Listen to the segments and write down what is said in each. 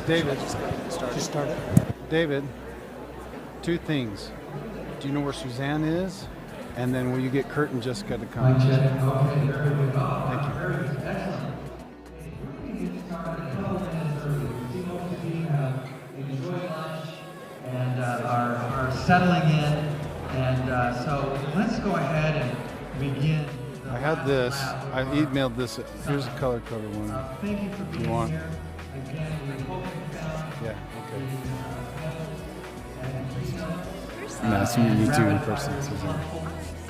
David, just started. David, two things. Do you know where Suzanne is? And then will you get Kurt and Jessica to come? Okay, very good. Thank you. Very good. Excellent. We're going to get started a couple minutes early. We hope to be enjoying lunch and are settling in. And so let's go ahead and begin. I had this. I emailed this. Here's a color coded one. Thank you for being here. Again, we hope you found Nice to meet you too in person, Suzanne.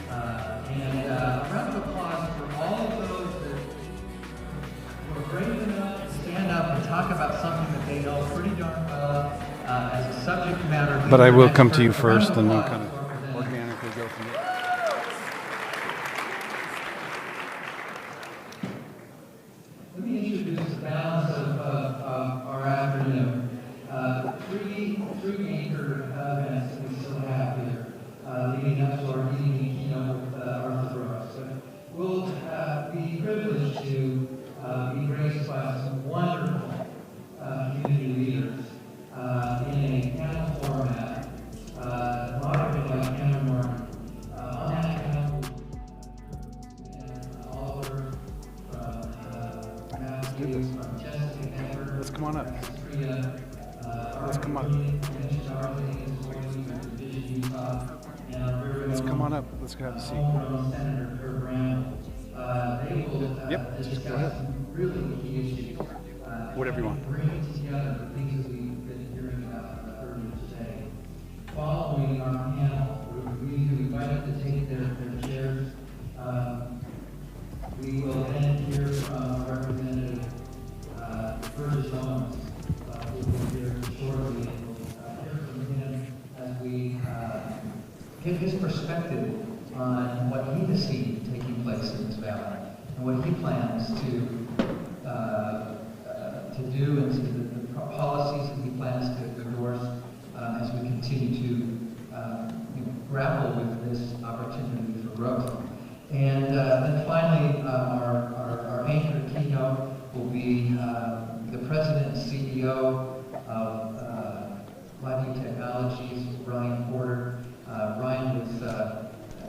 And a round of applause for all of those that were brave enough to stand up and talk about something that they know pretty darn well as a subject matter. But I will come to you first and then kind of organically go from there. Let me introduce the balance of our afternoon. Three anchor events that we still have here, leading up to our evening keynote with Arthur Brooks. We'll be privileged to be graced by some wonderful community leaders in a panel format, moderated by Cameron Martin. On that panel, and Oliver from Matthew, from Jessica Egbert. Let's come on up. Let's come on. Let's come on up. Let's go have a seat. Senator Bramble. They will Yep, just go ahead. some really key issues. Whatever you want. Bringing together the things that we've been hearing about earlier today. Following our panel, we invited to take their chairs. We will then hear from Representative Burgess Owens, who will be here shortly, and we'll hear from him as we get his perspective on what he has seen taking place in this valley and what he plans to do and to the policies that he plans to endorse as we continue to grapple with this opportunity for growth. And then finally, our anchor keynote will be the President and CEO of Lively Technologies, Ryan Porter. Ryan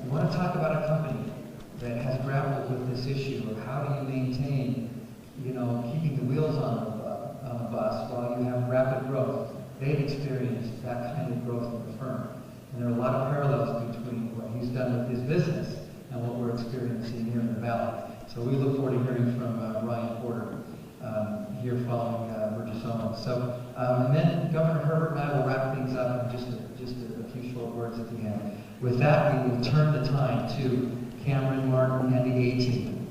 we want to talk about a company that has grappled with this issue of how do you maintain, keeping the wheels on the bus while you have rapid growth. They've experienced that kind of growth in the firm. And there are a lot of parallels between what he's done with his business and what we're experiencing here in the Valley. So we look forward to hearing from Ryan Porter here following Burgess Owens. So, and then Governor Herbert and I will wrap things up in just a few short words at the end. With that, we will turn the time to Cameron Martin and the A-Team.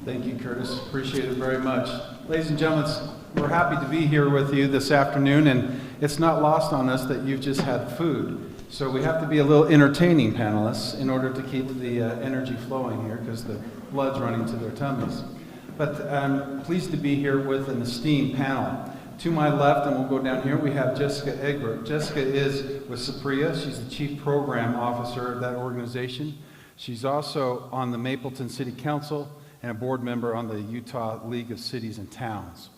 Thank you, Curtis. Appreciate it very much. Ladies and gentlemen, we're happy to be here with you this afternoon, and it's not lost on us that you've just had food. So we have to be a little entertaining, panelists, in order to keep the energy flowing here, because the blood's running to their tummies. But I'm pleased to be here with an esteemed panel. To my left, and we'll go down here, we have Jessica Egbert. Jessica is with Sapria. She's the Chief Program Officer of that organization. She's also on the Mapleton City Council and a board member on the Utah League of Cities and Towns.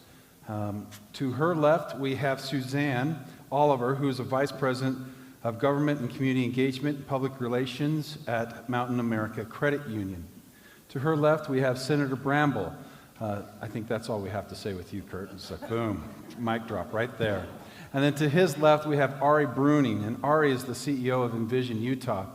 To her left, we have Suzanne Oliver, who is a Vice President of Government and Community Engagement and Public Relations at Mountain America Credit Union. To her left, we have Senator Bramble. I think that's all we have to say with you, Kurt. It's like, boom, mic drop right there. And then to his left, we have Ari Bruning, and Ari is the CEO of Envision Utah.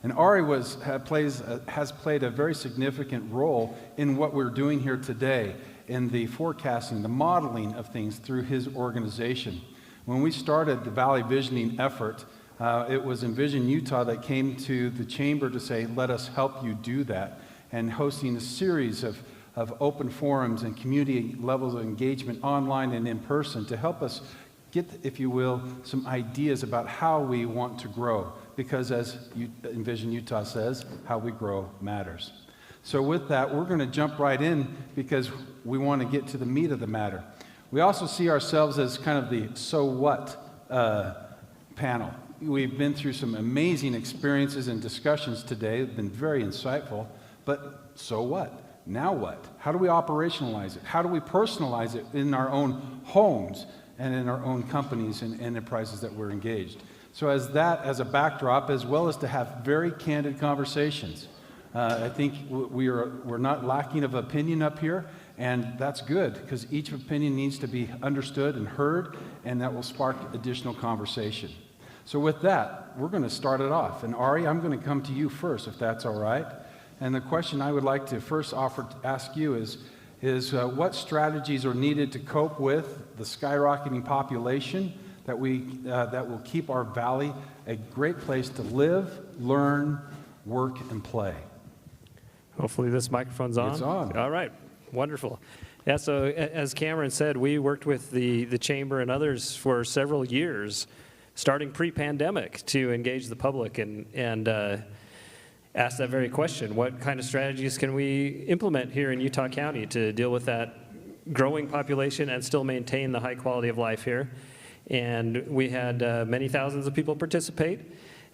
And Ari has played a very significant role in what we're doing here today, in the forecasting, the modeling of things through his organization. When we started the Valley Visioning effort, it was Envision Utah that came to the chamber to say, let us help you do that, and hosting a series of open forums and community levels of engagement online and in person to help us get, if you will, some ideas about how we want to grow. Because as Envision Utah says, how we grow matters. So with that, we're going to jump right in because we want to get to the meat of the matter. We also see ourselves as kind of the so what panel. We've been through some amazing experiences and discussions today. They've been very insightful, but so what? Now what? How do we operationalize it? How do we personalize it in our own homes and in our own companies and enterprises that we're engaged. So as a backdrop, as well as to have very candid conversations. I think we're not lacking of opinion up here, and that's good, because each opinion needs to be understood and heard, and that will spark additional conversation. So with that, we're going to start it off. And Ari, I'm going to come to you first, if that's all right. And the question I would like to first ask you is what strategies are needed to cope with the skyrocketing population that will keep our valley a great place to live, learn, work, and play? Hopefully this microphone's on. It's on. All right, wonderful. Yeah, so as Cameron said, we worked with the Chamber and others for several years, starting pre-pandemic, to engage the public and ask that very question. What kind of strategies can we implement here in Utah County to deal with that growing population and still maintain the high quality of life here? And we had many thousands of people participate.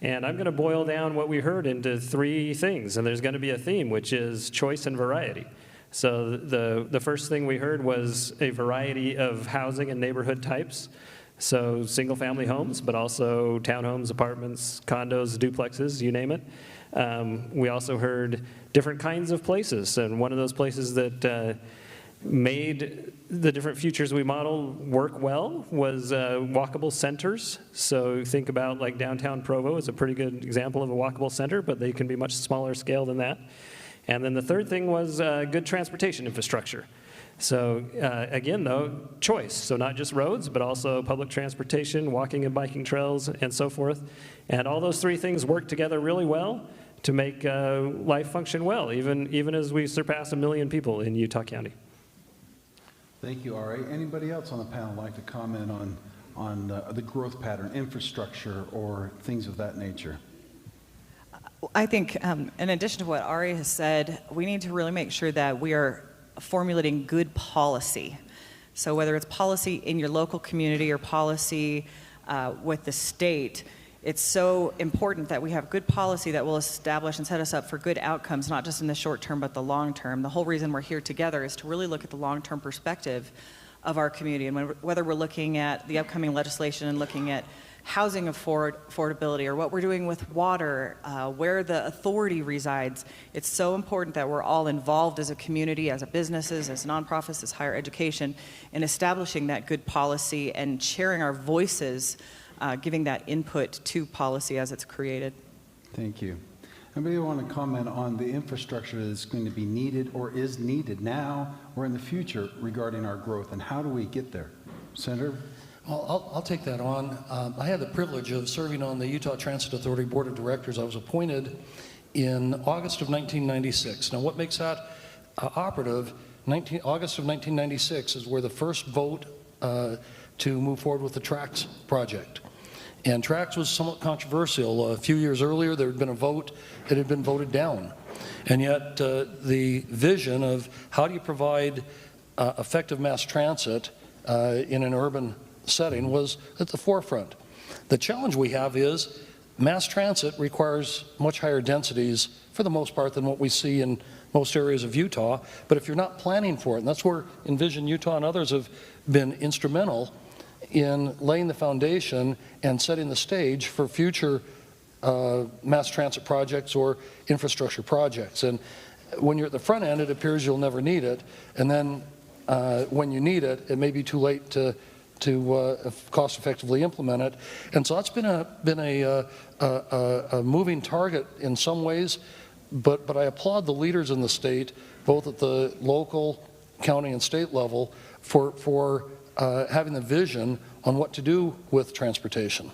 And I'm going to boil down what we heard into 3 things, and there's going to be a theme, which is choice and variety. So the first thing we heard was a variety of housing and neighborhood types. So single-family homes, but also townhomes, apartments, condos, duplexes, you name it. We also heard different kinds of places, and one of those places that made the different futures we model work well was walkable centers. So think about like downtown Provo is a pretty good example of a walkable center, but they can be much smaller scale than that. And then the third thing was good transportation infrastructure. So again, though, choice. So not just roads, but also public transportation, walking and biking trails, and so forth. And all those 3 things work together really well to make life function well, even as we surpass 1 million people in Utah County. Thank you, Ari. Anybody else on the panel like to comment on the growth pattern, infrastructure, or things of that nature? I think, in addition to what Ari has said, we need to really make sure that we are formulating good policy. So whether it's policy in your local community or policy with the state, it's so important that we have good policy that will establish and set us up for good outcomes, not just in the short term, but the long term. The whole reason we're here together is to really look at the long-term perspective of our community, and whether we're looking at the upcoming legislation and looking at housing affordability, or what we're doing with water, where the authority resides. It's so important that we're all involved as a community, as a businesses, as nonprofits, as higher education, in establishing that good policy and sharing our voices, giving that input to policy as it's created. Thank you. Anybody want to comment on the infrastructure that's going to be needed or is needed now or in the future regarding our growth, and how do we get there? Senator? Well, I'll take that on. I had the privilege of serving on the Utah Transit Authority Board of Directors. I was appointed in August of 1996. Now, what makes that operative? August of 1996 is where the first vote to move forward with the TRAX project. And TRAX was somewhat controversial. A few years earlier, there had been a vote that had been voted down. And yet, the vision of how do you provide effective mass transit in an urban setting was at the forefront. The challenge we have is mass transit requires much higher densities for the most part than what we see in most areas of Utah, but if you're not planning for it, and that's where Envision Utah and others have been instrumental in laying the foundation and setting the stage for future mass transit projects or infrastructure projects. And when you're at the front end, it appears you'll never need it, and then when you need it, it may be too late to cost effectively implement it. And so that's been a moving target in some ways, but I applaud the leaders in the state, both at the local, county, and state level, for having the vision on what to do with transportation.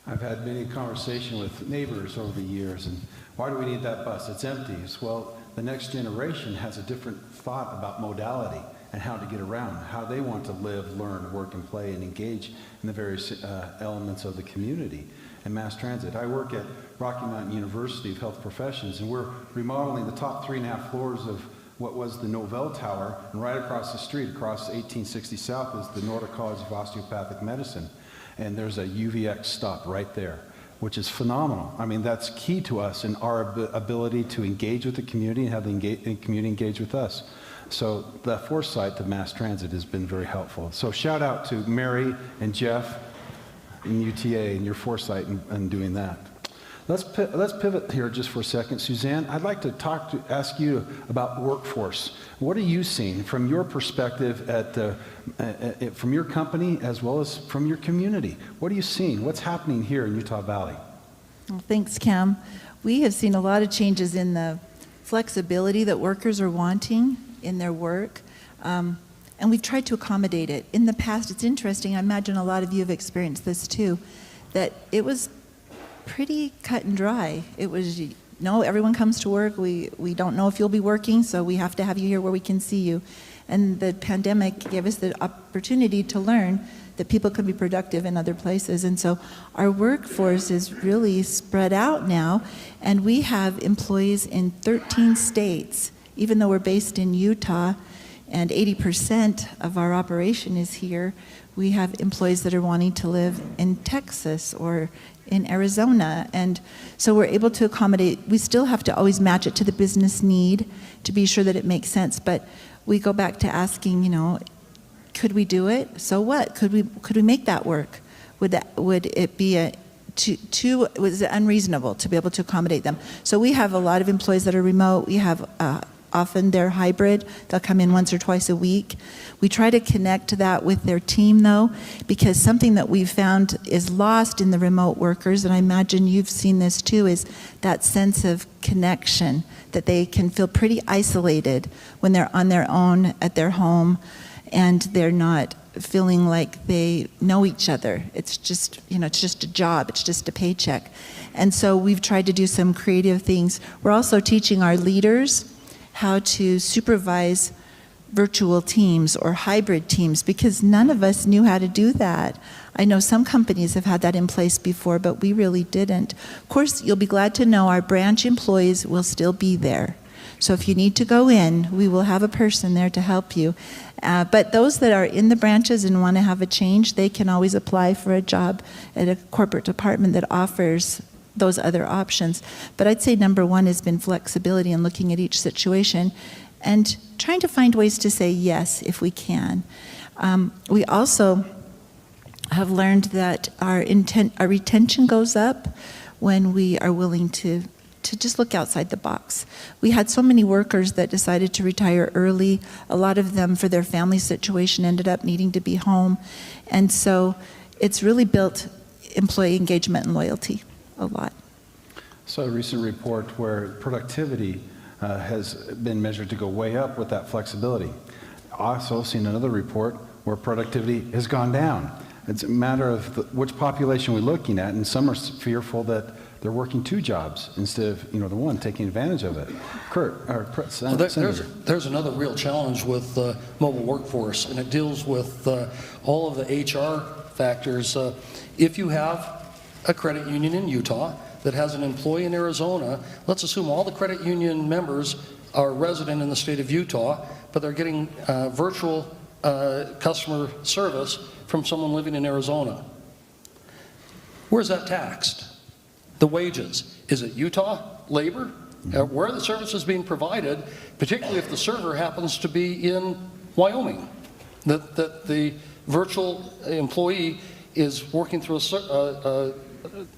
I've had many conversations with neighbors over the years, and why do we need that bus? It's empty. Well, the next generation has a different thought about modality and how to get around, how they want to live, learn, work, and play, and engage in the various elements of the community and mass transit. I work at Rocky Mountain University of Health Professions, and we're remodeling the top 3.5 floors of what was the Novell Tower, and right across the street, across 1860 South, is the Nordic College of Osteopathic Medicine. And there's a UVX stop right there, which is phenomenal. I mean, that's key to us in our ability to engage with the community and have the community engage with us. So the foresight to mass transit has been very helpful. So shout out to Mary and Jeff in UTA and your foresight in doing that. Let's pivot here just for a second. Suzanne, I'd like to ask you about workforce. What are you seeing from your perspective from your company as well as from your community? What are you seeing? What's happening here in Utah Valley? Well, thanks, Cam. We have seen a lot of changes in the flexibility that workers are wanting in their work, and we've tried to accommodate it. In the past, it's interesting, I imagine a lot of you have experienced this too, that it was pretty cut and dry. It was, no, everyone comes to work, we don't know if you'll be working, so we have to have you here where we can see you. And the pandemic gave us the opportunity to learn that people can be productive in other places. And so our workforce is really spread out now, and we have employees in 13 states, even though we're based in Utah, and 80% of our operation is here. We have employees that are wanting to live in Texas or in Arizona, and so we're able to accommodate. We still have to always match it to the business need to be sure that it makes sense, but we go back to asking, could we do it? So what? Could we make that work? Would it be was it unreasonable to be able to accommodate them? So we have a lot of employees that are remote. We have often they're hybrid. They'll come in once or twice a week. We try to connect that with their team, though, because something that we've found is lost in the remote workers, and I imagine you've seen this too, is that sense of connection, that they can feel pretty isolated when they're on their own at their home, and they're not feeling like they know each other. It's just, it's just a job, it's just a paycheck. And so we've tried to do some creative things. We're also teaching our leaders how to supervise virtual teams or hybrid teams, because none of us knew how to do that. I know some companies have had that in place before, but we really didn't. Of course, you'll be glad to know our branch employees will still be there. So if you need to go in, we will have a person there to help you. But those that are in the branches and want to have a change, they can always apply for a job at a corporate department that offers those other options. But I'd say number one has been flexibility and looking at each situation and trying to find ways to say yes if we can. We also have learned that our retention goes up when we are willing to just look outside the box. We had so many workers that decided to retire early. A lot of them, for their family situation, ended up needing to be home. And so it's really built employee engagement and loyalty a lot. So a recent report where productivity has been measured to go way up with that flexibility. Also seen another report where productivity has gone down. It's a matter of which population we're looking at, and some are fearful that they're working two jobs instead of the one, taking advantage of it. There's another real challenge with mobile workforce, and it deals with all of the HR factors. If you have a credit union in Utah that has an employee in Arizona, let's assume all the credit union members are resident in the state of Utah, but they're getting virtual customer service from someone living in Arizona. Where's that taxed? The wages. Is it Utah labor? Where are the services being provided, particularly if the server happens to be in Wyoming? That the virtual employee is working through a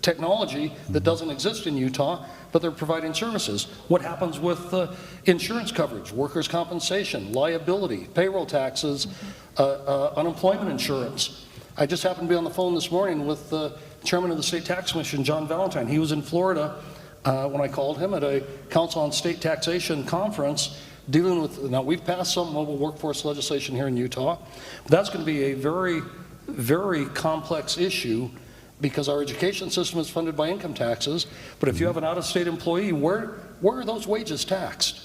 technology that doesn't exist in Utah, but they're providing services. What happens with insurance coverage, workers' compensation, liability, payroll taxes, unemployment insurance? I just happened to be on the phone this morning with the chairman of the State Tax Commission, John Valentine. He was in Florida when I called him at a Council on State Taxation conference dealing with, now we've passed some mobile workforce legislation here in Utah, but that's going to be a very, very complex issue because our education system is funded by income taxes, but if you have an out-of-state employee, where are those wages taxed?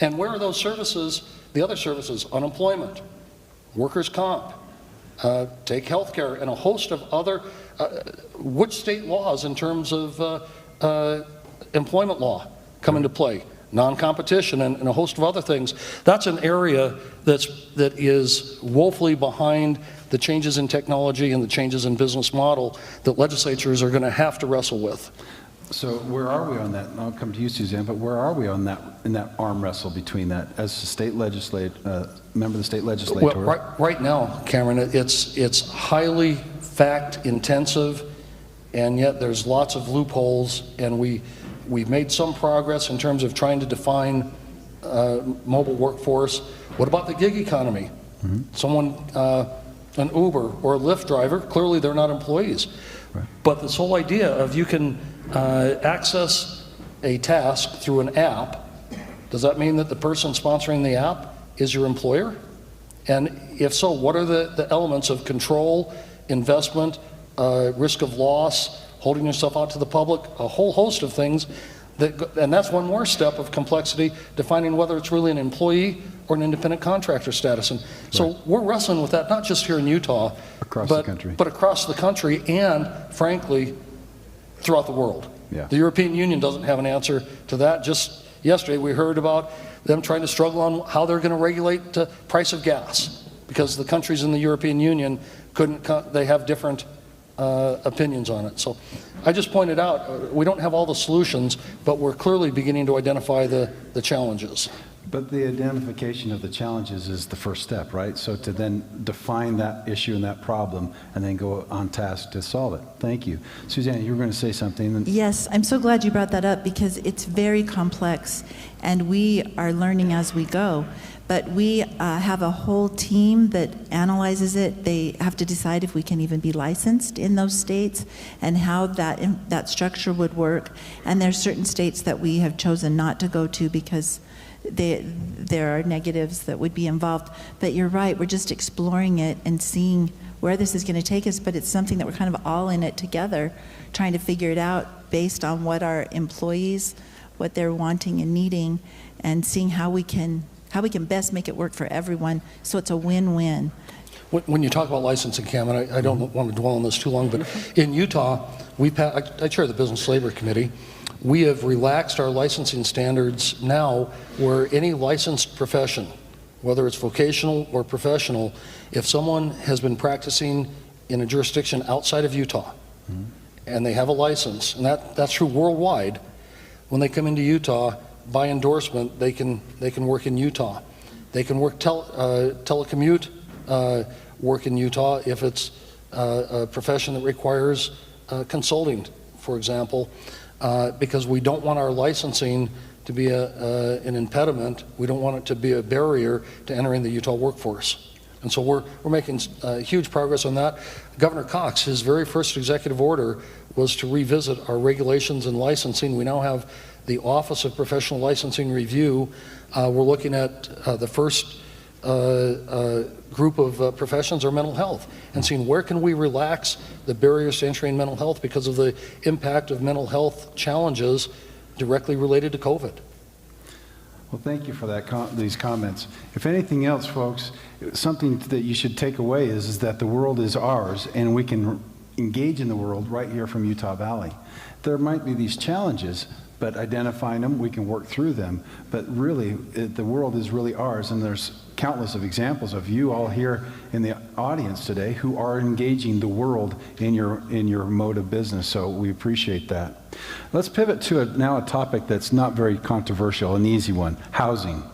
And where are those services, the other services, unemployment, workers' comp, take health care, and a host of other, which state laws in terms of employment law come into play? Non-competition and a host of other things. That's an area that is woefully behind the changes in technology and the changes in business model that legislatures are going to have to wrestle with. So where are we on that? And I'll come to you, Suzanne, but where are we on that, in that arm wrestle between that as a state member of the state legislature? Well, right now, Cameron, it's highly fact intensive, and yet there's lots of loopholes, and we've made some progress in terms of trying to define mobile workforce. What about the gig economy? Mm-hmm. Someone, an Uber or a Lyft driver, clearly they're not employees. Right. But this whole idea of you can access a task through an app, does that mean that the person sponsoring the app is your employer? And if so, what are the elements of control, investment, risk of loss, holding yourself out to the public, a whole host of things, and that's one more step of complexity, defining whether it's really an employee or an independent contractor status. And so right. We're wrestling with that, not just here in Utah, across the country, but across the country and, frankly, throughout the world. Yeah. The European Union doesn't have an answer to that. Just yesterday we heard about them trying to struggle on how they're going to regulate the price of gas, because the countries in the European Union they have different opinions on it. So I just pointed out, we don't have all the solutions, but we're clearly beginning to identify the challenges. But the identification of the challenges is the first step, right? So to then define that issue and that problem and then go on task to solve it. Thank you. Suzanne, you were going to say something. Yes, I'm so glad you brought that up because it's very complex and we are learning as we go. But we have a whole team that analyzes it. They have to decide if we can even be licensed in those states and how that structure would work. And there's certain states that we have chosen not to go to because there are negatives that would be involved. But you're right, we're just exploring it and seeing where this is going to take us, but it's something that we're kind of all in it together, trying to figure it out based on what our employees, what they're wanting and needing, and seeing how we can best make it work for everyone so it's a win-win. When you talk about licensing, Cam, and I don't want to dwell on this too long, but in Utah, I chair the Business Labor Committee. We have relaxed our licensing standards now where any licensed profession, whether it's vocational or professional, if someone has been practicing in a jurisdiction outside of Utah and they have a license, and that's true worldwide, when they come into Utah, by endorsement, they can work in Utah. They can work telecommute work in Utah if it's a profession that requires consulting, for example, because we don't want our licensing to be an impediment. We don't want it to be a barrier to entering the Utah workforce. And so we're making huge progress on that. Governor Cox, his very first executive order was to revisit our regulations and licensing. We now have the Office of Professional Licensing Review. We're looking at the first group of professions are mental health and seeing where can we relax the barriers to entering mental health because of the impact of mental health challenges directly related to COVID. Well, thank you for these comments. If anything else, folks, something that you should take away is that the world is ours and we can engage in the world right here from Utah Valley. There might be these challenges, but identifying them, we can work through them. But really, the world is really ours, and there's countless of examples of you all here in the audience today who are engaging the world in your mode of business, so we appreciate that. Let's pivot to now a topic that's not very controversial, an easy one, housing.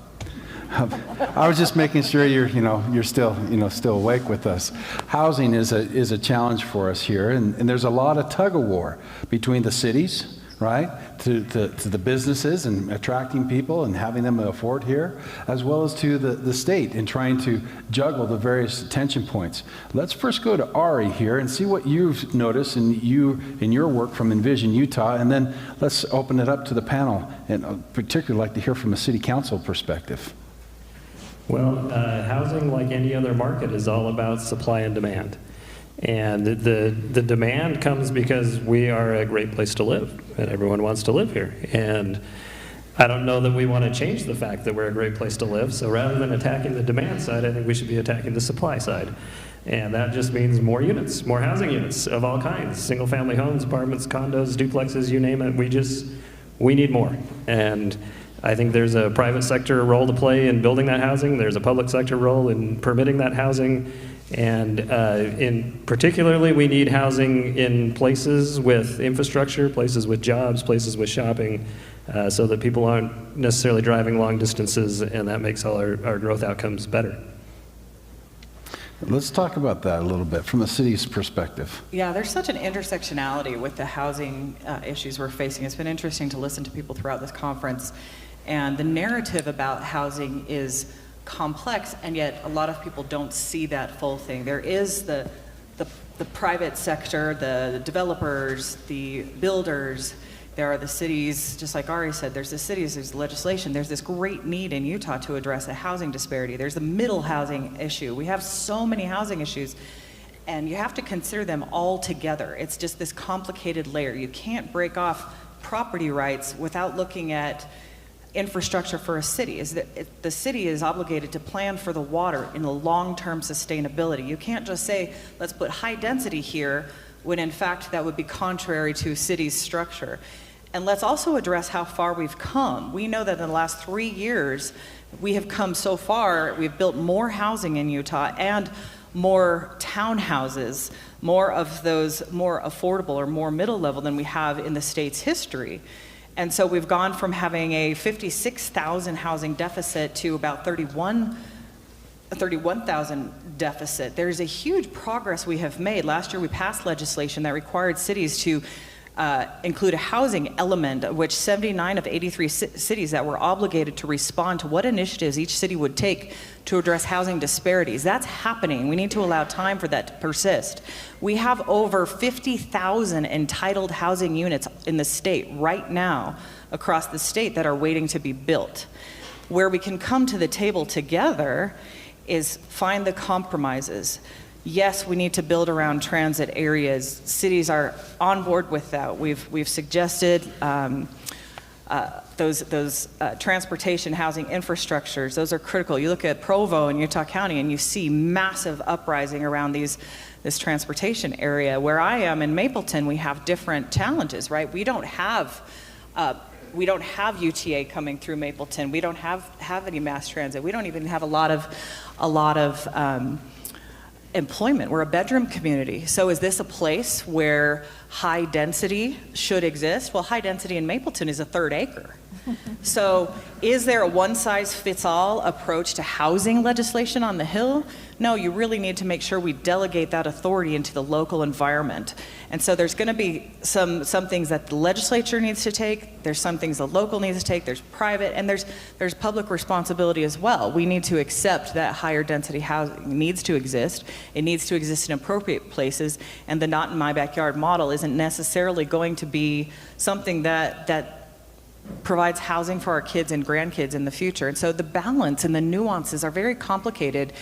I was just making sure you're still awake with us. Housing is a challenge for us here, and there's a lot of tug of war between the cities, right, to the businesses and attracting people and having them afford here, as well as to the state and trying to juggle the various tension points. Let's first go to Ari here and see what you've noticed in your work from Envision Utah, and then let's open it up to the panel, and I'd particularly like to hear from a city council perspective. Well, housing, like any other market, is all about supply and demand. And the demand comes because we are a great place to live, and everyone wants to live here. And I don't know that we want to change the fact that we're a great place to live, so rather than attacking the demand side, I think we should be attacking the supply side. And that just means more units, more housing units of all kinds, single-family homes, apartments, condos, duplexes, you name it. We need more. And I think there's a private sector role to play in building that housing. There's a public sector role in permitting that housing. And in particularly, we need housing in places with infrastructure, places with jobs, places with shopping, so that people aren't necessarily driving long distances, and that makes all our growth outcomes better. Let's talk about that a little bit from the city's perspective. Yeah, there's such an intersectionality with the housing issues we're facing. It's been interesting to listen to people throughout this conference, and the narrative about housing is complex, and yet a lot of people don't see that full thing. There is the private sector, the developers, the builders. There are the cities, just like Ari said, there's the cities, there's legislation, there's this great need in Utah to address a housing disparity. There's the middle housing issue. We have so many housing issues, and you have to consider them all together. It's just this complicated layer. You can't break off property rights without looking at infrastructure for a city. The city is obligated to plan for the water in the long-term sustainability. You can't just say, let's put high density here, when in fact that would be contrary to city's structure. And let's also address how far we've come. We know that in the last 3 years, we have come so far. We've built more housing in Utah and more townhouses, more of those more affordable or more middle level than we have in the state's history. And so we've gone from having a 56,000 housing deficit to about 31,000 deficit. There's a huge progress we have made. Last year we passed legislation that required cities to include a housing element, of which 79 of 83 cities that were obligated to respond to what initiatives each city would take to address housing disparities. That's happening. We need to allow time for that to persist. We have over 50,000 entitled housing units in the state right now across the state that are waiting to be built. Where we can come to the table together is find the compromises. Yes, we need to build around transit areas. Cities are on board with that. We've suggested those transportation housing infrastructures. Those are critical. You look at Provo in Utah County and you see massive uprising around this transportation area. Where I am in Mapleton, we have different challenges, right? We don't have UTA coming through Mapleton. We don't have any mass transit. We don't even have a lot of employment. We're a bedroom community. So is this a place where high density should exist? Well, high density in Mapleton is a third acre. So is there a one-size-fits-all approach to housing legislation on the Hill? No, you really need to make sure we delegate that authority into the local environment. And so there's going to be some things that the legislature needs to take, there's some things the local needs to take, there's private, and there's public responsibility as well. We need to accept that higher density housing needs to exist. It needs to exist in appropriate places, and the not in my backyard model isn't necessarily going to be something that provides housing for our kids and grandkids in the future. And so the balance and the nuances are very complicated,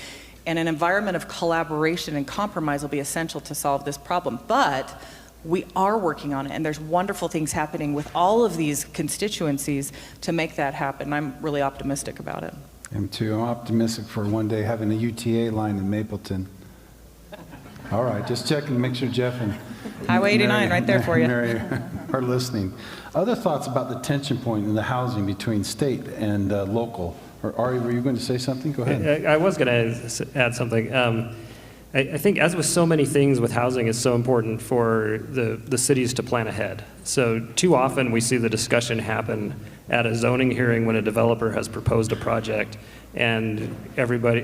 and an environment of collaboration and compromise will be essential to solve this problem. But we are working on it, and there's wonderful things happening with all of these constituencies to make that happen. I'm really optimistic about it. I'm too. I'm optimistic for one day having a UTA line in Mapleton. All right, just checking, make sure Jeff and Highway 89 right there for you. Mary are listening. Other thoughts about the tension point in the housing between state and local? Or Ari, were you going to say something? Go ahead. I was going to add something. I think as with so many things with housing, it's so important for the cities to plan ahead. So too often we see the discussion happen at a zoning hearing when a developer has proposed a project, and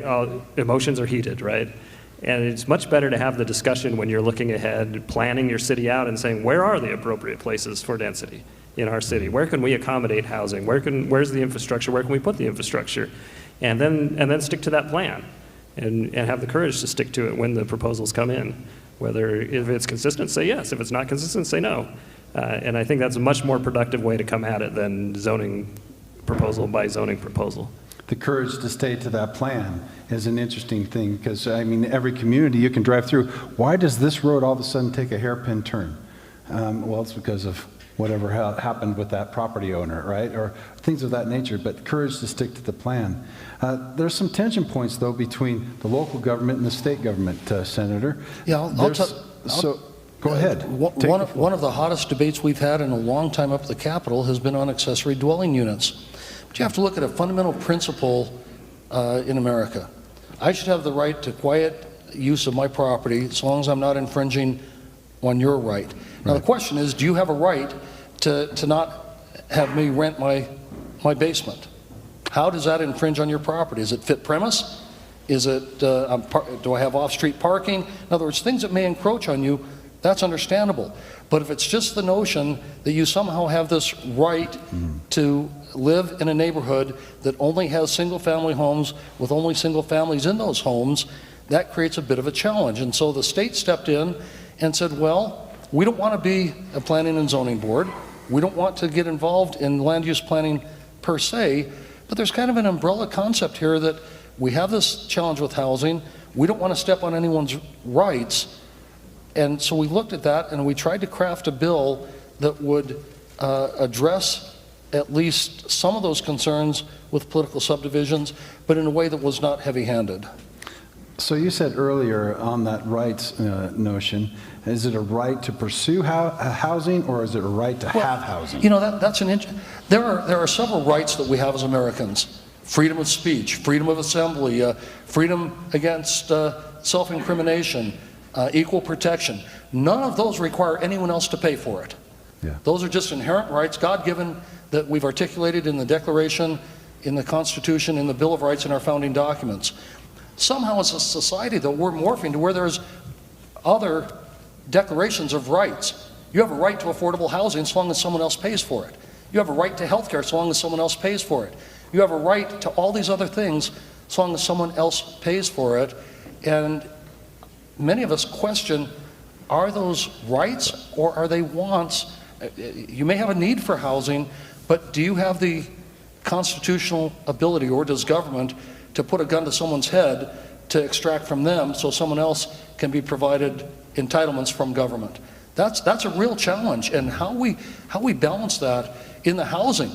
all emotions are heated, right? And it's much better to have the discussion when you're looking ahead, planning your city out and saying, where are the appropriate places for density in our city? Where can we accommodate housing? Where's the infrastructure? Where can we put the infrastructure? And then stick to that plan and have the courage to stick to it when the proposals come in. Whether if it's consistent, say yes. If it's not consistent, say no. And I think that's a much more productive way to come at it than zoning proposal by zoning proposal. The courage to stay to that plan is an interesting thing, because I mean, every community you can drive through, why does this road all of a sudden take a hairpin turn? Well, it's because of whatever happened with that property owner, right? Or things of that nature, but courage to stick to the plan. There's some tension points, though, between the local government and the state government, Senator. Yeah, Go ahead. One of the hottest debates we've had in a long time up at the Capitol has been on accessory dwelling units. But you have to look at a fundamental principle in America. I should have the right to quiet use of my property as long as I'm not infringing on your right. Now, the question is, do you have a right to not have me rent my basement? How does that infringe on your property? Is it fit premise? Is it, do I have off-street parking? In other words, things that may encroach on you, that's understandable. But if it's just the notion that you somehow have this right to live in a neighborhood that only has single-family homes with only single families in those homes, that creates a bit of a challenge. And so the state stepped in and said, well, we don't want to be a planning and zoning board. We don't want to get involved in land use planning per se, but there's kind of an umbrella concept here that we have this challenge with housing. We don't want to step on anyone's rights. And so we looked at that and we tried to craft a bill that would address at least some of those concerns with political subdivisions, but in a way that was not heavy-handed. So you said earlier on that rights notion, is it a right to pursue housing, or is it a right to have housing? You know, that's there are several rights that we have as Americans. Freedom of speech, freedom of assembly, freedom against self-incrimination, equal protection. None of those require anyone else to pay for it. Yeah. Those are just inherent rights, God-given, that we've articulated in the Declaration, in the Constitution, in the Bill of Rights, in our founding documents. Somehow as a society, though, we're morphing to where there's other declarations of rights. You have a right to affordable housing as long as someone else pays for it. You have a right to health care as long as someone else pays for it. You have a right to all these other things as long as someone else pays for it. And many of us question, are those rights or are they wants? You may have a need for housing, but do you have the constitutional ability, or does government, to put a gun to someone's head to extract from them so someone else can be provided entitlements from government? That's a real challenge, and how we balance that in the housing.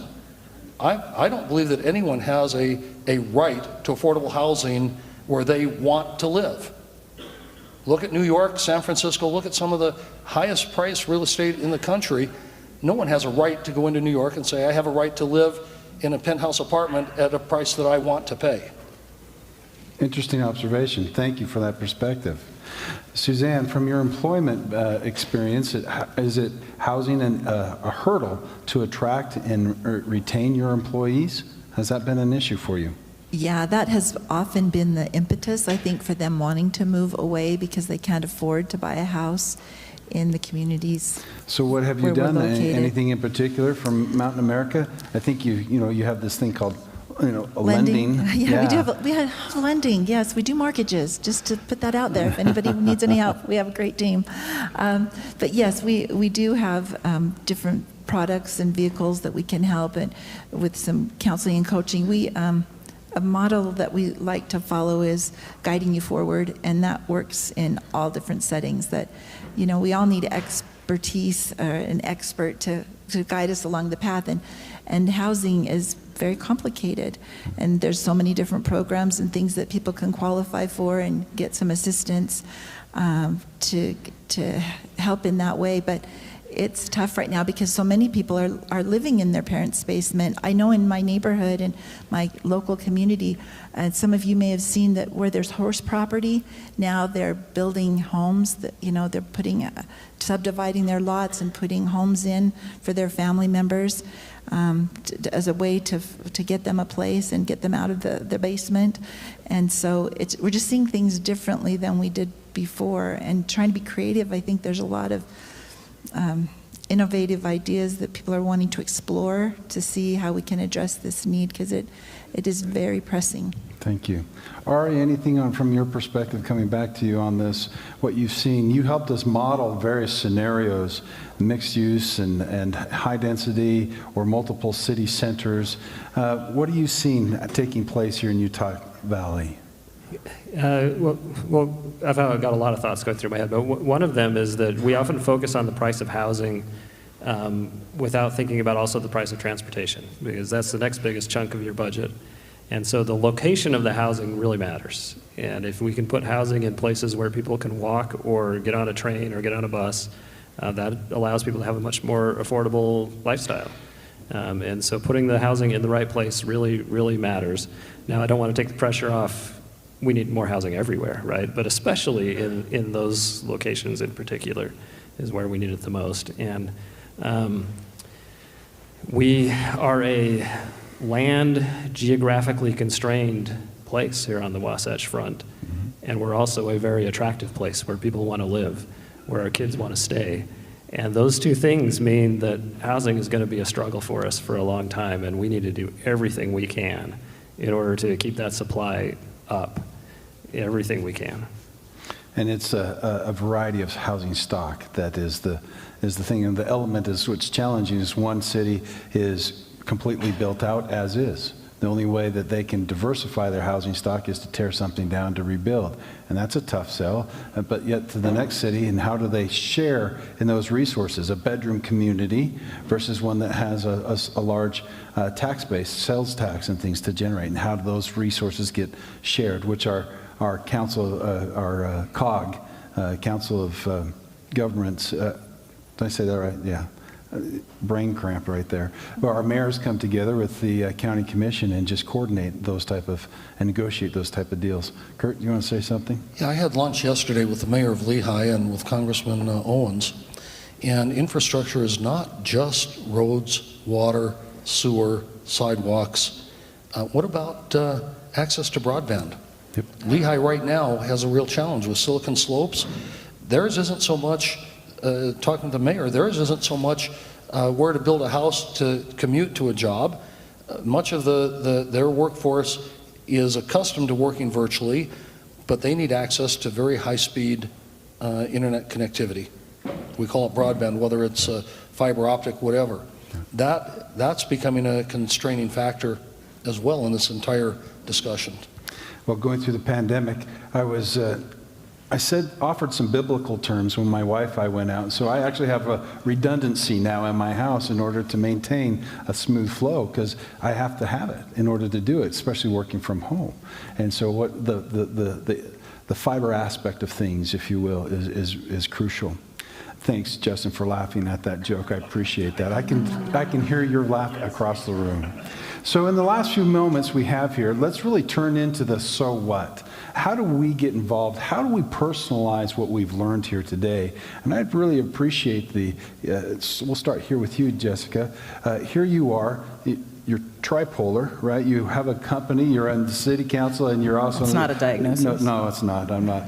I don't believe that anyone has a right to affordable housing where they want to live. Look at New York, San Francisco, look at some of the highest priced real estate in the country. No one has a right to go into New York and say, I have a right to live in a penthouse apartment at a price that I want to pay. Interesting observation. Thank you for that perspective. Suzanne, from your employment experience, is it housing a hurdle to attract and retain your employees? Has that been an issue for you? Yeah, that has often been the impetus, I think, for them wanting to move away because they can't afford to buy a house in the communities. So what have you where we're done? located. Anything in particular from Mountain America? I think you have this thing called lending. Yeah, we have lending. Yes, we do mortgages. Just to put that out there, if anybody needs any help, we have a great team. But yes, we do have different products and vehicles that we can help, and with some counseling and coaching. A model that we like to follow is guiding you forward, and that works in all different settings. That, we all need expertise or an expert to guide us along the path, and housing is very complicated, and there's so many different programs and things that people can qualify for and get some assistance to help in that way. But it's tough right now because so many people are living in their parents' basement. I know in my neighborhood and my local community, and some of you may have seen that where there's horse property, now they're building homes that, they're subdividing their lots and putting homes in for their family members as a way to get them a place and get them out of the basement. And so we're just seeing things differently than we did before, and trying to be creative. I think there's a lot of innovative ideas that people are wanting to explore to see how we can address this need, because it is very pressing. Thank you. Ari, anything from your perspective, coming back to you on this, what you've seen? You helped us model various scenarios, mixed use and high density or multiple city centers. What are you seeing taking place here in Utah Valley? Well, I've got a lot of thoughts going through my head, but one of them is that we often focus on the price of housing without thinking about also the price of transportation, because that's the next biggest chunk of your budget. And so the location of the housing really matters. And if we can put housing in places where people can walk or get on a train or get on a bus, that allows people to have a much more affordable lifestyle. And so putting the housing in the right place really, really matters. Now, I don't want to take the pressure off we need more housing everywhere, right? But especially in those locations in particular is where we need it the most. And we are a land geographically constrained place here on the Wasatch Front. And we're also a very attractive place where people want to live, where our kids want to stay. And those two things mean that housing is going to be a struggle for us for a long time, and we need to do everything we can in order to keep that supply up, everything we can. And it's a variety of housing stock that is the thing. And the element is what's challenging is one city is completely built out as is. The only way that they can diversify their housing stock is to tear something down to rebuild. And that's a tough sell. But yet to the next city, and how do they share in those resources? A bedroom community versus one that has a large tax base, sales tax and things to generate. And how do those resources get shared, which our council, our COG, Council of Governments, did I say that right? Yeah. Brain cramp right there. Well, our mayors come together with the county commission and just coordinate those type of, and negotiate those type of deals. Kurt, you want to say something? Yeah, I had lunch yesterday with the mayor of Lehigh and with Congressman Owens, and infrastructure is not just roads, water, sewer, sidewalks. What about access to broadband? Yep. Lehigh right now has a real challenge with Silicon Slopes. Theirs isn't so much talking to the mayor, theirs isn't so much where to build a house to commute to a job. Much of their workforce is accustomed to working virtually, but they need access to very high-speed internet connectivity. We call it broadband, whether it's fiber optic, whatever. That's becoming a constraining factor as well in this entire discussion. Well, going through the pandemic, offered some biblical terms when my wife and I went out. So I actually have a redundancy now in my house in order to maintain a smooth flow, because I have to have it in order to do it, especially working from home. And so what the fiber aspect of things, if you will, is crucial. Thanks, Justin, for laughing at that joke. I appreciate that. I can hear your laugh across the room. So in the last few moments we have here, let's really turn into the so what. How do we get involved? How do we personalize what we've learned here today? And I'd really appreciate we'll start here with you, Jessica. Here you are. You're tripolar, right? You have a company, you're on the city council, and you're also... It's not a diagnosis. No, it's not. I'm not.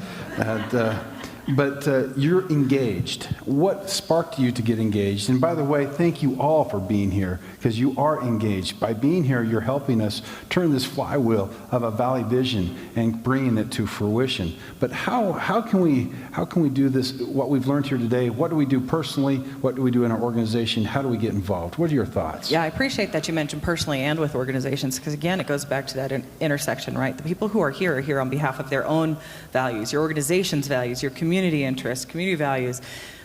But you're engaged. What sparked you to get engaged? And by the way, thank you all for being here, because you are engaged. By being here, you're helping us turn this flywheel of a Valley vision and bringing it to fruition. But how can we do this, what we've learned here today? What do we do personally? What do we do in our organization? How do we get involved? What are your thoughts? Yeah, I appreciate that you mentioned personally and with organizations, because again, it goes back to that intersection, right? The people who are here on behalf of their own values, your organization's values, your community interests, community values,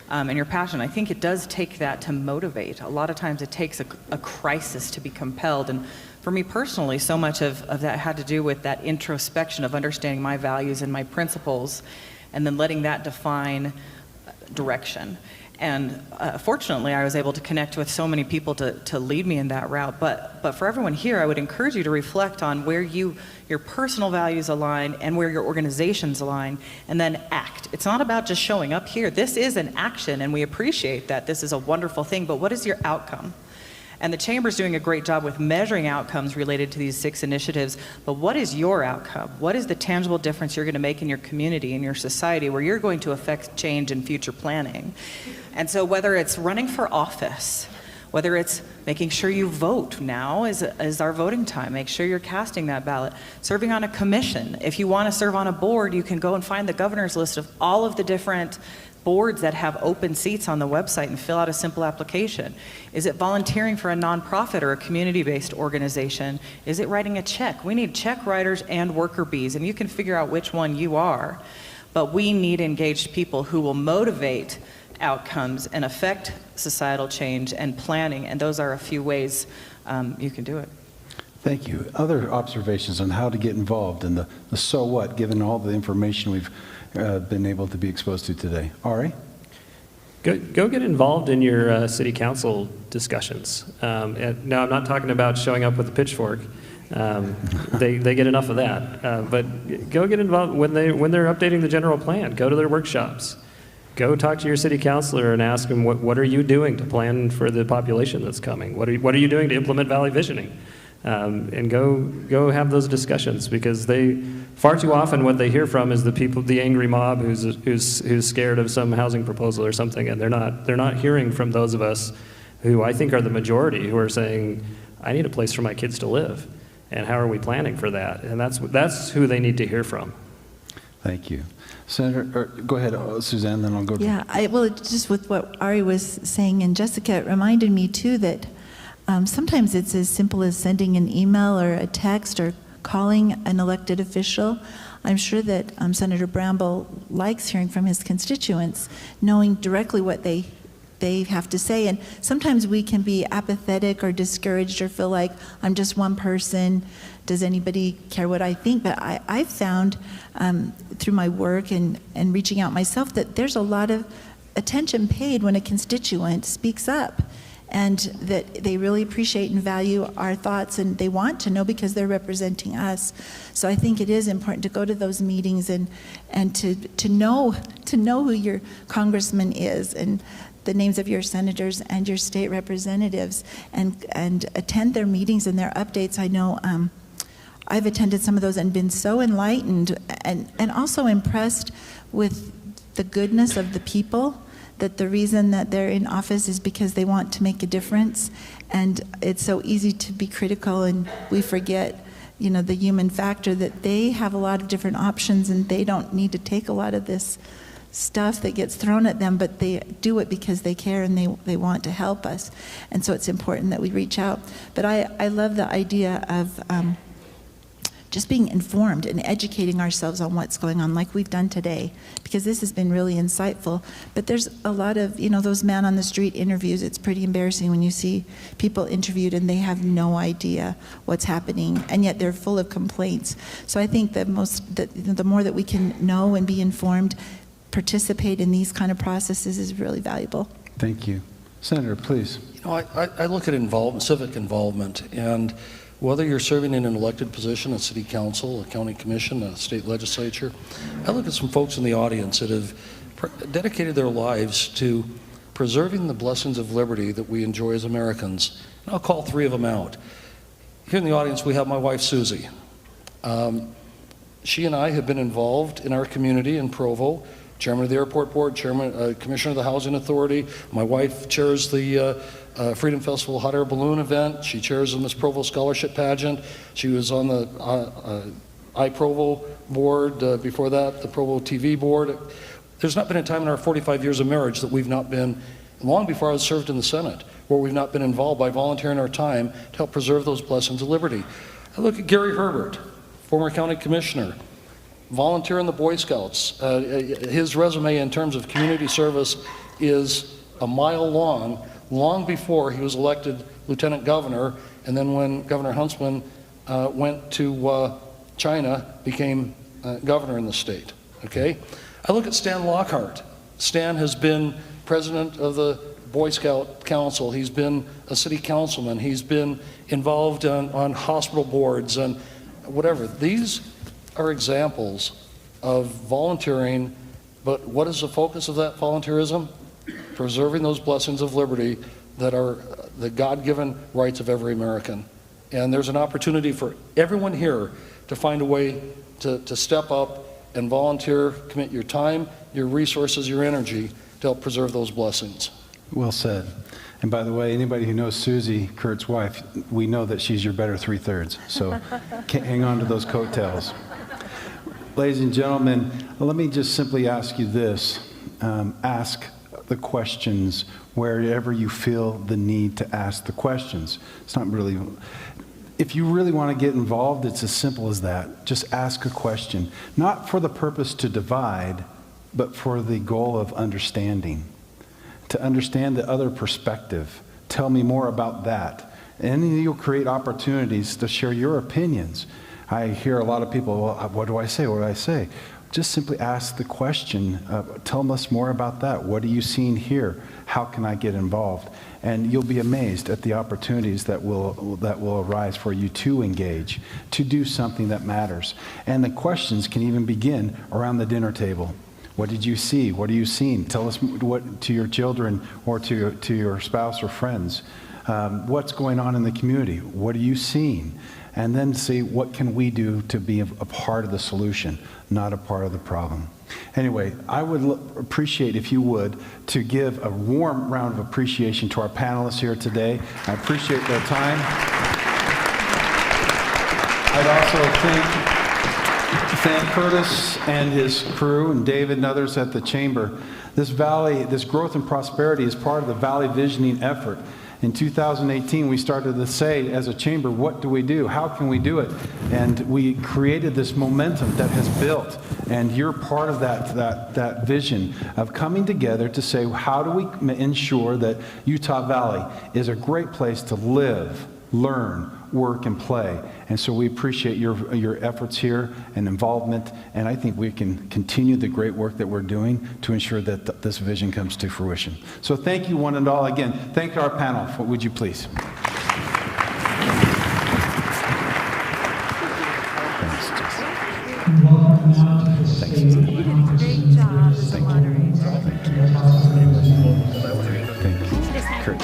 and your passion. I think it does take that to motivate. A lot of times it takes a crisis to be compelled. And for me personally, so much of that had to do with that introspection of understanding my values and my principles, and then letting that define direction. And fortunately, I was able to connect with so many people to lead me in that route. But for everyone here, I would encourage you to reflect on where your personal values align and where your organizations align, and then act. It's not about just showing up here. This is an action, and we appreciate that. This is a wonderful thing, but what is your outcome? And the Chamber's doing a great job with measuring outcomes related to these 6 initiatives, but what is your outcome? What is the tangible difference you're going to make in your community, in your society, where you're going to affect change in future planning? And so whether it's running for office, whether it's making sure you vote, now is our voting time, make sure you're casting that ballot, serving on a commission. If you want to serve on a board, you can go and find the governor's list of all of the different boards that have open seats on the website and fill out a simple application. Is it volunteering for a nonprofit or a community-based organization? Is it writing a check? We need check writers and worker bees, and you can figure out which one you are. But we need engaged people who will motivate outcomes and affect societal change and planning, and those are a few ways you can do it. Thank you. Other observations on how to get involved in the so what, given all the information we've been able to be exposed to today. Ari? Go get involved in your city council discussions. And now, I'm not talking about showing up with a pitchfork. They get enough of that. But go get involved when they're updating the general plan. Go to their workshops. Go talk to your city councilor and ask them, what are you doing to plan for the population that's coming? What are you doing to implement valley visioning? And go have those discussions, because far too often what they hear from is the angry mob who's scared of some housing proposal or something, and they're not hearing from those of us who I think are the majority, who are saying, I need a place for my kids to live, and how are we planning for that? And that's who they need to hear from. Thank you. Senator, go ahead, Suzanne, then I'll go. Yeah, well, just with what Ari was saying, and Jessica, it reminded me too that sometimes it's as simple as sending an email or a text or calling an elected official. I'm sure that Senator Bramble likes hearing from his constituents, knowing directly what they have to say. And sometimes we can be apathetic or discouraged or feel like I'm just one person. Does anybody care what I think? But I've found through my work and reaching out myself that there's a lot of attention paid when a constituent speaks up, and that they really appreciate and value our thoughts, and they want to know because they're representing us. So I think it is important to go to those meetings and to know who your congressman is, and the names of your senators and your state representatives, and attend their meetings and their updates. I know I've attended some of those and been so enlightened and also impressed with the goodness of the people, that the reason that they're in office is because they want to make a difference. And it's so easy to be critical, and we forget, the human factor, that they have a lot of different options and they don't need to take a lot of this stuff that gets thrown at them, but they do it because they care and they want to help us. And so it's important that we reach out. But I love the idea of just being informed and educating ourselves on what's going on, like we've done today, because this has been really insightful. But there's a lot of, those man on the street interviews. It's pretty embarrassing when you see people interviewed and they have no idea what's happening, and yet they're full of complaints. So I think the more that we can know and be informed, participate in these kind of processes is really valuable. Thank you. Senator, please. I look at civic involvement, and whether you're serving in an elected position, a city council, a county commission, a state legislature, I look at some folks in the audience that have dedicated their lives to preserving the blessings of liberty that we enjoy as Americans. And I'll call three of them out. Here in the audience, we have my wife, Susie. She and I have been involved in our community in Provo, chairman of the airport board, commissioner of the housing authority. My wife chairs the Freedom Festival hot air balloon event. She chairs the Miss Provo Scholarship Pageant. She was on the iProvo board, before that, the Provo TV board. There's not been a time in our 45 years of marriage that we've not been, long before I was served in the Senate, where we've not been involved by volunteering our time to help preserve those blessings of liberty. I look at Gary Herbert, former county commissioner, volunteer in the Boy Scouts. His resume in terms of community service is a mile long before he was elected lieutenant governor, and then when Governor Huntsman went to China, became governor in the state. Okay? I look at Stan Lockhart. Stan has been president of the Boy Scout Council. He's been a city councilman. He's been involved on hospital boards and whatever. These are examples of volunteering, but what is the focus of that volunteerism? Preserving those blessings of liberty that are the God-given rights of every American. And there's an opportunity for everyone here to find a way to step up and volunteer, commit your time, your resources, your energy to help preserve those blessings. Well said. And by the way, anybody who knows Susie, Kurt's wife, we know that she's your better 3/3. So hang on to those coattails. Ladies and gentlemen, let me just simply ask you this. Ask the questions wherever you feel the need to ask the questions. It's not really, if you really want to get involved, it's as simple as that. Just ask a question, not for the purpose to divide, but for the goal of understanding, to understand the other perspective. Tell me more about that. And you'll create opportunities to share your opinions. I hear a lot of people, well, what do I say? What do I say? just simply ask the question, tell us more about that. What are you seeing here? How can I get involved? And you'll be amazed at the opportunities that will arise for you to engage, to do something that matters. And the questions can even begin around the dinner table. What did you see? What are you seeing? Tell us what to your children or to your spouse or friends. What's going on in the community? What are you seeing? And then see what can we do to be a part of the solution, not a part of the problem. Anyway, I would appreciate, if you would, to give a warm round of appreciation to our panelists here today. I appreciate their time. I'd also thank Curtis and his crew and David and others at the Chamber. This growth and prosperity is part of the Valley Visioning effort. In 2018, we started to say, as a chamber, what do we do? How can we do it? And we created this momentum that has built. And you're part of that vision of coming together to say, how do we ensure that Utah Valley is a great place to live, learn, work, and play? And so we appreciate your efforts here and involvement, and I think we can continue the great work that we're doing to ensure that this vision comes to fruition. So thank you one and all. Again, thank our panel. Would you please? Welcome now to the stage. You did a great job as a moderator. Thank you. Kurt.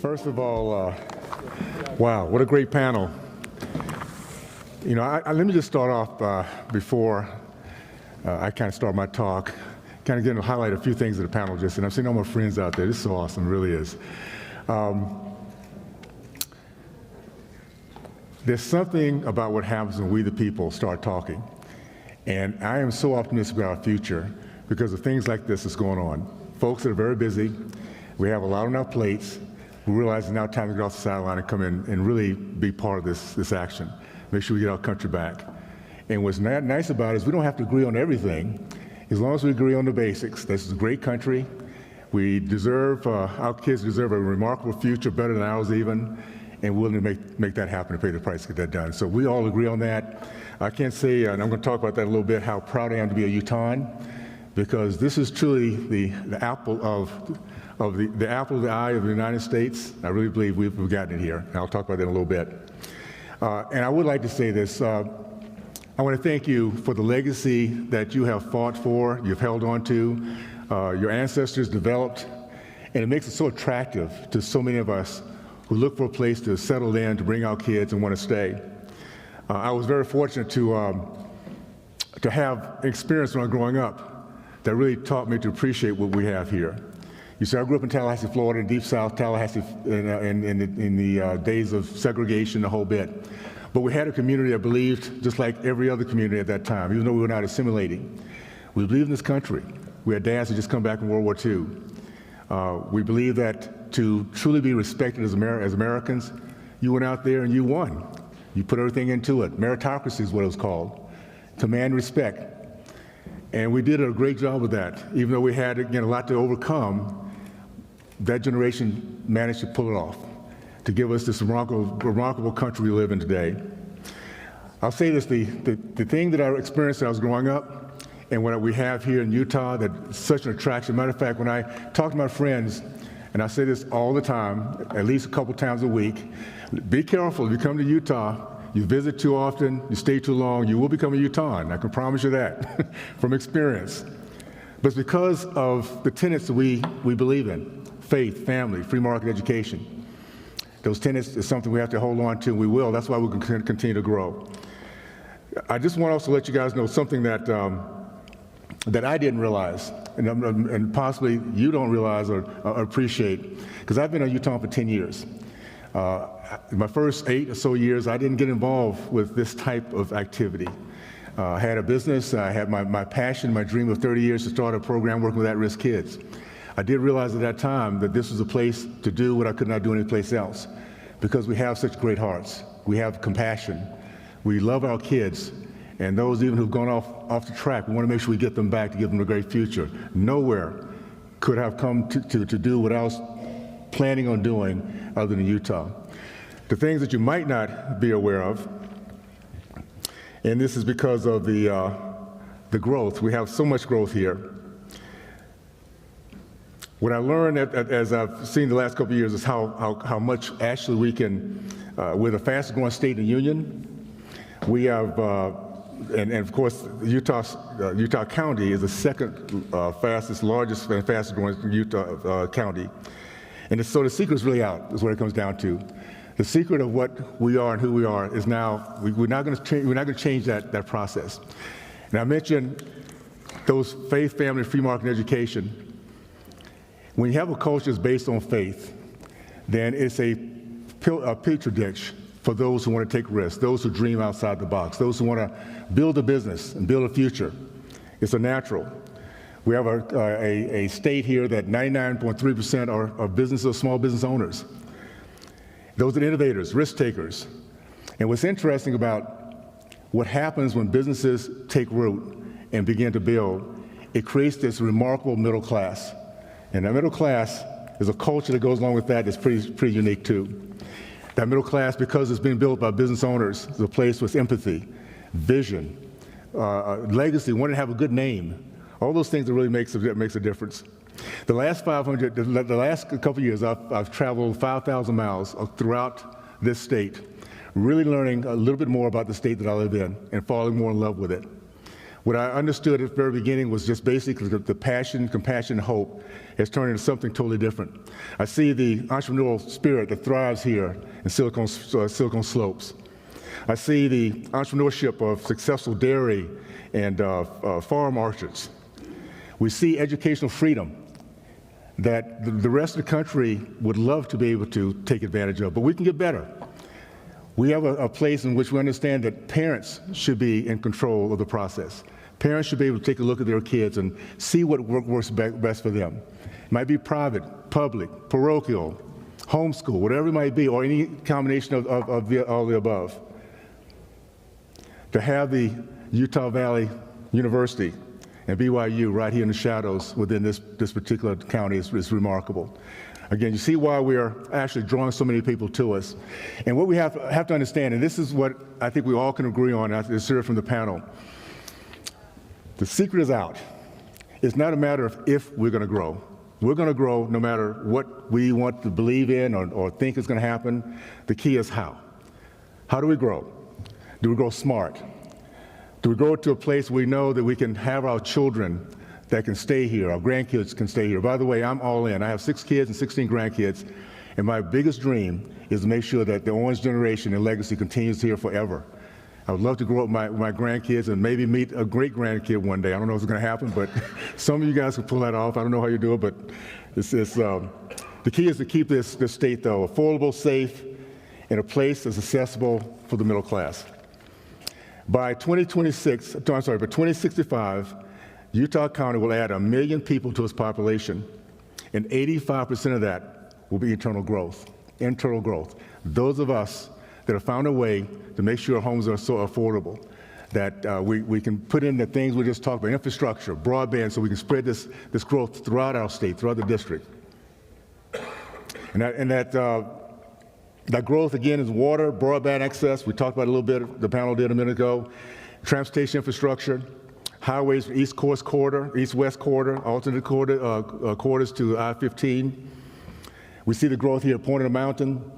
First of all, wow, what a great panel. You know, let me just start off before I kind of start my talk, kind of getting to highlight a few things of the panel just, and I've seen all my friends out there. This is so awesome, it really is. There's something about what happens when we the people start talking. And I am so optimistic about our future because of things like this that's going on. Folks that are very busy, we have a lot on our plates. We realize it's now time to get off the sideline and come in and really be part of this action. Make sure we get our country back. And what's nice about it is we don't have to agree on everything, as long as we agree on the basics. This is a great country. We deserve, our kids deserve a remarkable future, better than ours even, and we're willing to make that happen and pay the price to get that done. So we all agree on that. I can't say, and I'm going to talk about that a little bit, how proud I am to be a Utahn, because this is truly the apple of the apple of the eye of the United States. I really believe we've gotten it here, and I'll talk about that in a little bit. And I would like to say this. I want to thank you for the legacy that you have fought for, you've held on to, your ancestors developed, and it makes it so attractive to so many of us who look for a place to settle in, to bring our kids and want to stay. I was very fortunate to have experience when I was growing up that really taught me to appreciate what we have here. You see, I grew up in Tallahassee, Florida, in Deep South Tallahassee, in the days of segregation, the whole bit. But we had a community that believed, just like every other community at that time, even though we were not assimilating. We believed in this country. We had dads who just come back from World War II. We believed that to truly be respected as Americans, you went out there and you won. You put everything into it. Meritocracy is what it was called. Command respect. And we did a great job of that. Even though we had, again, a lot to overcome, that generation managed to pull it off, to give us this remarkable country we live in today. I'll say this, the thing that I experienced when I was growing up and what we have here in Utah that's such an attraction. Matter of fact, when I talk to my friends, and I say this all the time, at least a couple times a week, be careful if you come to Utah, you visit too often, you stay too long, you will become a Utahn. I can promise you that from experience. But it's because of the tenets that we believe in: faith, family, free market education. Those tenets is something we have to hold on to, and we will. That's why we can continue to grow. I just want to also let you guys know something that that I didn't realize, and possibly you don't realize or appreciate, because I've been a Utah for 10 years. My first 8 or so years, I didn't get involved with this type of activity. I had a business, I had my passion, my dream of 30 years to start a program working with at-risk kids. I did realize at that time that this was a place to do what I could not do anyplace else, because we have such great hearts. We have compassion. We love our kids, and those even who've gone off the track, we want to make sure we get them back to give them a great future. Nowhere could have come to do what I was planning on doing other than Utah. The things that you might not be aware of, and this is because of the growth. We have so much growth here. What I learned as I've seen the last couple of years is how much actually we can, we're the fastest growing state in the union. We have, and of course, Utah County is the second largest and fastest growing Utah county. And so the secret is really out, is what it comes down to. The secret of what we are and who we are is now, we're not going to change that process. And I mentioned those faith, family, free market education. When you have a culture that's based on faith, then it's a petri dish for those who want to take risks, those who dream outside the box, those who want to build a business and build a future. It's a natural. We have a state here that 99.3% are businesses or small business owners. Those are innovators, risk takers. And what's interesting about what happens when businesses take root and begin to build, it creates this remarkable middle class. And that middle class is a culture that goes along with that that's pretty unique too. That middle class, because it's been built by business owners, is a place with empathy, vision, legacy, wanting to have a good name. All those things that really makes a difference. The last couple of years, I've traveled 5,000 miles throughout this state, really learning a little bit more about the state that I live in and falling more in love with it. What I understood at the very beginning was just basically the passion, compassion, and hope has turned into something totally different. I see the entrepreneurial spirit that thrives here in Silicon Slopes. I see the entrepreneurship of successful dairy and farm orchards. We see educational freedom that the rest of the country would love to be able to take advantage of, but we can get better. We have a place in which we understand that parents should be in control of the process. Parents should be able to take a look at their kids and see what works best for them. It might be private, public, parochial, homeschool, whatever it might be, or any combination of all the above. To have the Utah Valley University and BYU right here in the shadows within this particular county is remarkable. Again, you see why we are actually drawing so many people to us. And what we have to understand, and this is what I think we all can agree on, I just heard from the panel, the secret is out. It's not a matter of if we're going to grow. We're going to grow no matter what we want to believe in or think is going to happen. The key is how. How do we grow? Do we grow smart? Do we grow to a place where we know that we can have our children that can stay here, our grandkids can stay here? By the way, I'm all in. I have 6 kids and 16 grandkids, and my biggest dream is to make sure that the Owens generation and legacy continues here forever. I would love to grow up my grandkids and maybe meet a great-grandkid one day. I don't know if it's going to happen, but some of you guys can pull that off. I don't know how you do it, but the key is to keep this state, though, affordable, safe, and a place that's accessible for the middle class. By 2065, Utah County will add 1 million people to its population, and 85% of that will be internal growth. Internal growth. Those of us that have found a way to make sure homes are so affordable that we can put in the things we just talked about, infrastructure, broadband, so we can spread this growth throughout our state, throughout the district. And That growth, again, is water, broadband access. We talked about it a little bit, the panel did a minute ago. Transportation infrastructure, highways, East Coast corridor, East-West corridor, alternate corridors to I-15. We see the growth here at Point of the Mountain.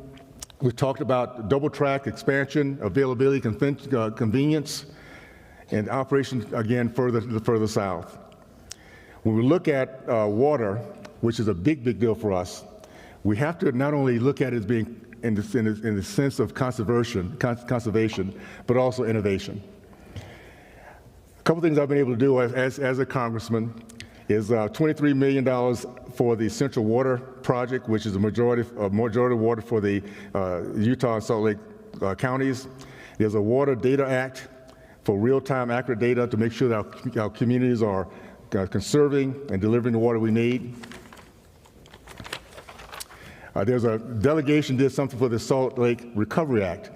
We talked about double track expansion, availability, convenience, and operation, again, further south. When we look at water, which is a big deal for us, we have to not only look at it as being in the sense of conservation, but also innovation. A couple things I've been able to do as a congressman is $23 million for the Central Water Project, which is a majority of water for the Utah and Salt Lake counties. There's a Water Data Act for real-time accurate data to make sure that our communities are conserving and delivering the water we need. There's a delegation did something for the Salt Lake Recovery Act,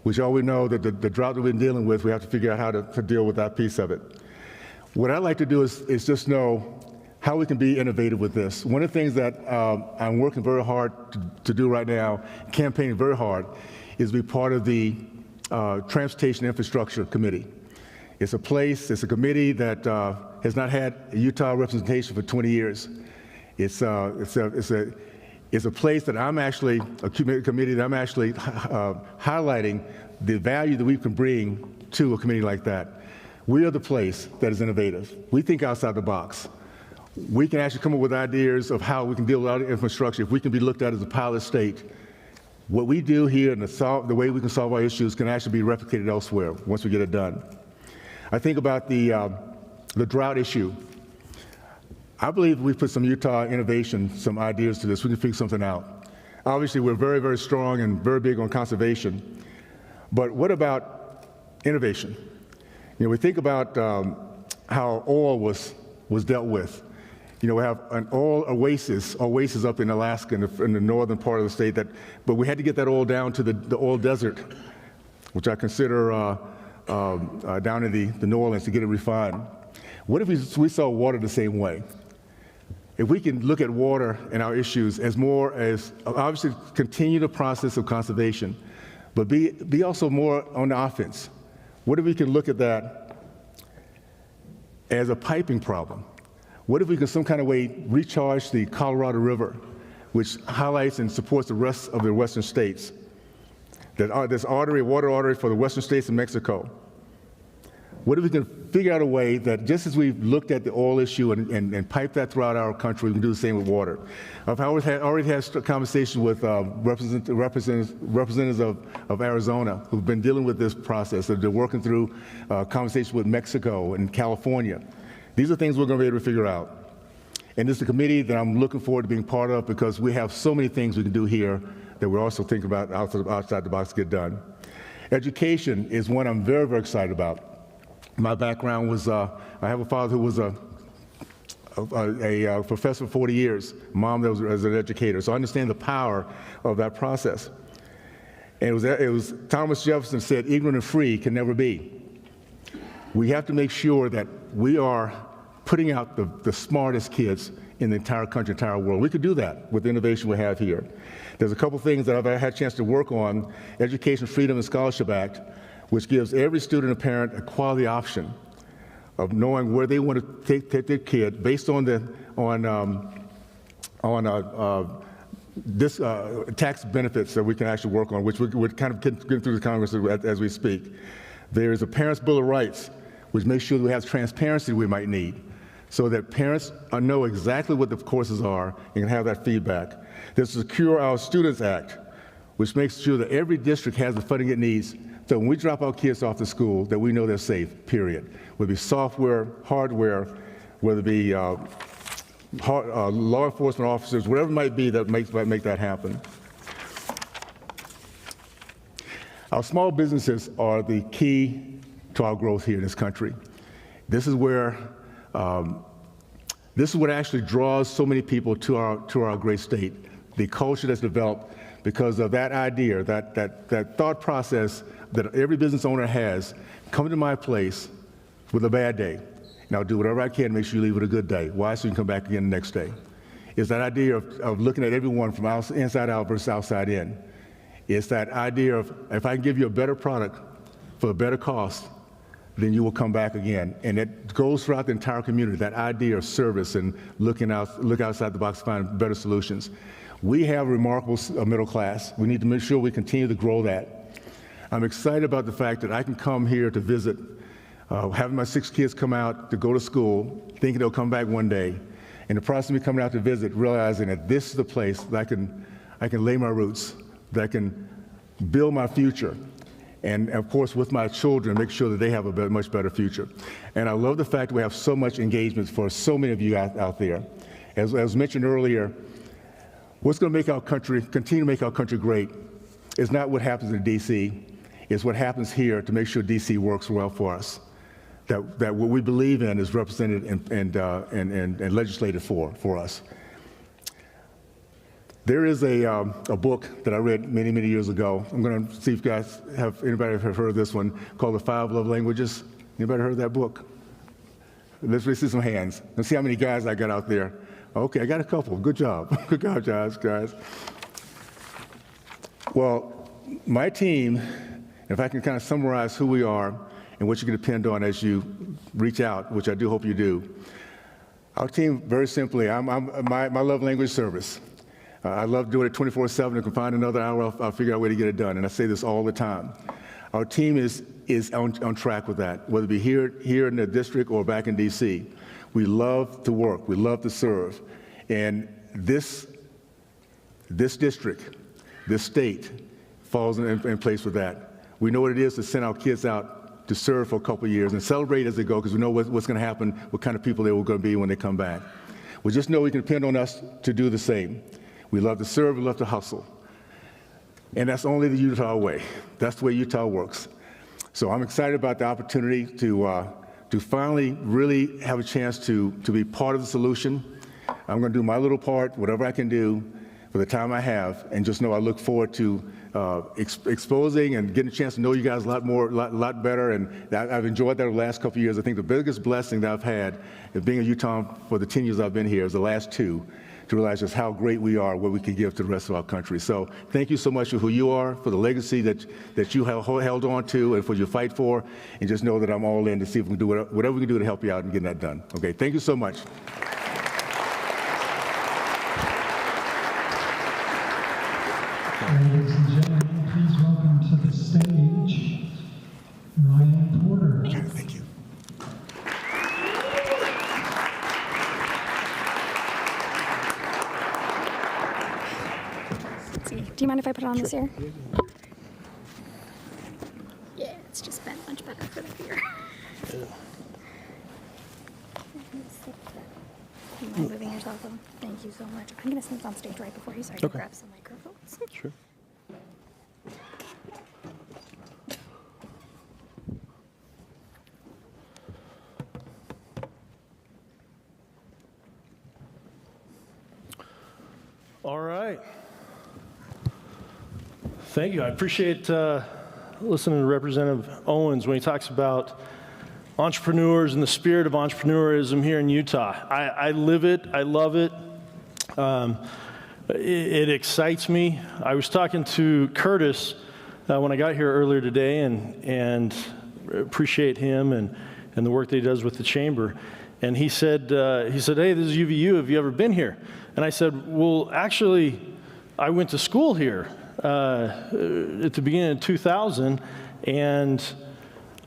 which all we know that the drought that we've been dealing with, we have to figure out how to deal with that piece of it. What I'd like to do is just know how we can be innovative with this. One of the things that I'm working very hard to do right now, campaigning very hard, is be part of the Transportation Infrastructure Committee. It's a committee that has not had a Utah representation for 20 years. It's a place that I'm actually, a committee that I'm actually highlighting the value that we can bring to a committee like that. We are the place that is innovative. We think outside the box. We can actually come up with ideas of how we can deal with our infrastructure. If we can be looked at as a pilot state, what we do here and the way we can solve our issues can actually be replicated elsewhere once we get it done. I think about the drought issue. I believe we put some Utah innovation, some ideas to this. We can figure something out. Obviously, we're very strong and very big on conservation. But what about innovation? You know, we think about how oil was dealt with. You know, we have an oil oasis up in Alaska, in the northern part of the state, but we had to get that oil down to the oil desert, which I consider down in the New Orleans, to get it refined. What if we saw water the same way? If we can look at water and our issues as more as, obviously, continue the process of conservation, but be also more on the offense. What if we can look at that as a piping problem? What if we can some kind of way recharge the Colorado River, which highlights and supports the rest of the western states? This water artery for the western states of Mexico. What if we can figure out a way that just as we've looked at the oil issue and piped that throughout our country, we can do the same with water? I've already had conversations with representatives of Arizona who've been dealing with this process. They're working through conversations with Mexico and California. These are things we're going to be able to figure out. And this is a committee that I'm looking forward to being part of because we have so many things we can do here that we're also thinking about outside the box to get done. Education is one I'm very excited about. My background was, I have a father who was a professor for 40 years, mom that was an educator, so I understand the power of that process. And it was Thomas Jefferson said, ignorant and free can never be. We have to make sure that we are putting out the smartest kids in the entire country, entire world. We could do that with the innovation we have here. There's a couple things that I've had a chance to work on, Education Freedom and Scholarship Act, which gives every student and parent a quality option of knowing where they want to take their kid based on tax benefits that we can actually work on, which we're kind of getting through the Congress as we speak. There is a Parents' Bill of Rights, which makes sure that we have transparency we might need, so that parents know exactly what the courses are and can have that feedback. There's the Secure Our Students Act, which makes sure that every district has the funding it needs, so when we drop our kids off to school, that we know they're safe, period. Whether it be software, hardware, whether it be law enforcement officers, whatever it might be that might make that happen. Our small businesses are the key to our growth here in this country. This is where, this is what actually draws so many people to our great state. The culture that's developed because of that idea, that thought process that every business owner has. Come to my place with a bad day, and I'll do whatever I can to make sure you leave with a good day. Why? So you can come back again the next day. It's that idea of looking at everyone from inside out versus outside in. It's that idea of if I can give you a better product for a better cost, then you will come back again. And it goes throughout the entire community, that idea of service and look outside the box to find better solutions. We have a remarkable middle class. We need to make sure we continue to grow that. I'm excited about the fact that I can come here to visit, having my 6 kids come out to go to school, thinking they'll come back one day. In the process of me coming out to visit, realizing that this is the place that I can lay my roots, that I can build my future. And of course, with my children, make sure that they have a much better future. And I love the fact that we have so much engagement for so many of you out there. As mentioned earlier, what's going to make our country, continue to make our country great is not what happens in D.C., it's what happens here to make sure D.C. works well for us. That what we believe in is represented and legislated for us. There is a book that I read many, many years ago. I'm going to see if anybody have heard of this one, called The 5 Love Languages. Anybody heard of that book? Let's see some hands. Let's see how many guys I got out there. Okay, I got a couple. Good job. Good job, guys. Well, my team, if I can kind of summarize who we are and what you can depend on as you reach out, which I do hope you do. Our team, very simply, my love language service. I love doing it 24/7. If I can find another hour, I'll figure out a way to get it done. And I say this all the time. Our team is on track with that, whether it be here in the district or back in D.C. We love to work. We love to serve. And this district, this state, falls in place with that. We know what it is to send our kids out to serve for a couple of years and celebrate as they go, because we know what's going to happen, what kind of people they were going to be when they come back. We just know we can depend on us to do the same. We love to serve, we love to hustle. And that's only the Utah way. That's the way Utah works. So I'm excited about the opportunity to finally really have a chance to be part of the solution. I'm going to do my little part, whatever I can do for the time I have, and just know I look forward to exposing and getting a chance to know you guys a lot better. And I've enjoyed that over the last couple of years. I think the biggest blessing that I've had of being a Utah for the 10 years I've been here is the last 2. To realize just how great we are, what we can give to the rest of our country. So thank you so much for who you are, for the legacy that you have held on to and for your fight for, and just know that I'm all in to see if we can do whatever we can do to help you out and getting that done. Okay, thank you so much. Ladies and gentlemen, please welcome to the stage Ryan Porter. Thank you. Do you mind if I put it on this ear? Yeah, it's just been much better for the ear. You mind moving your cell phone? Thank you so much. I'm going to sneak on stage right before you so I can grab some microphones. Sure. All right. Thank you. I appreciate listening to Representative Owens when he talks about entrepreneurs and the spirit of entrepreneurism here in Utah. I live it. I love it. It excites me. I was talking to Curtis when I got here earlier today, and appreciate him and the work that he does with the chamber. And he said, "Hey, this is UVU. Have you ever been here?" And I said, "Well, actually, I went to school here at the beginning of 2000, and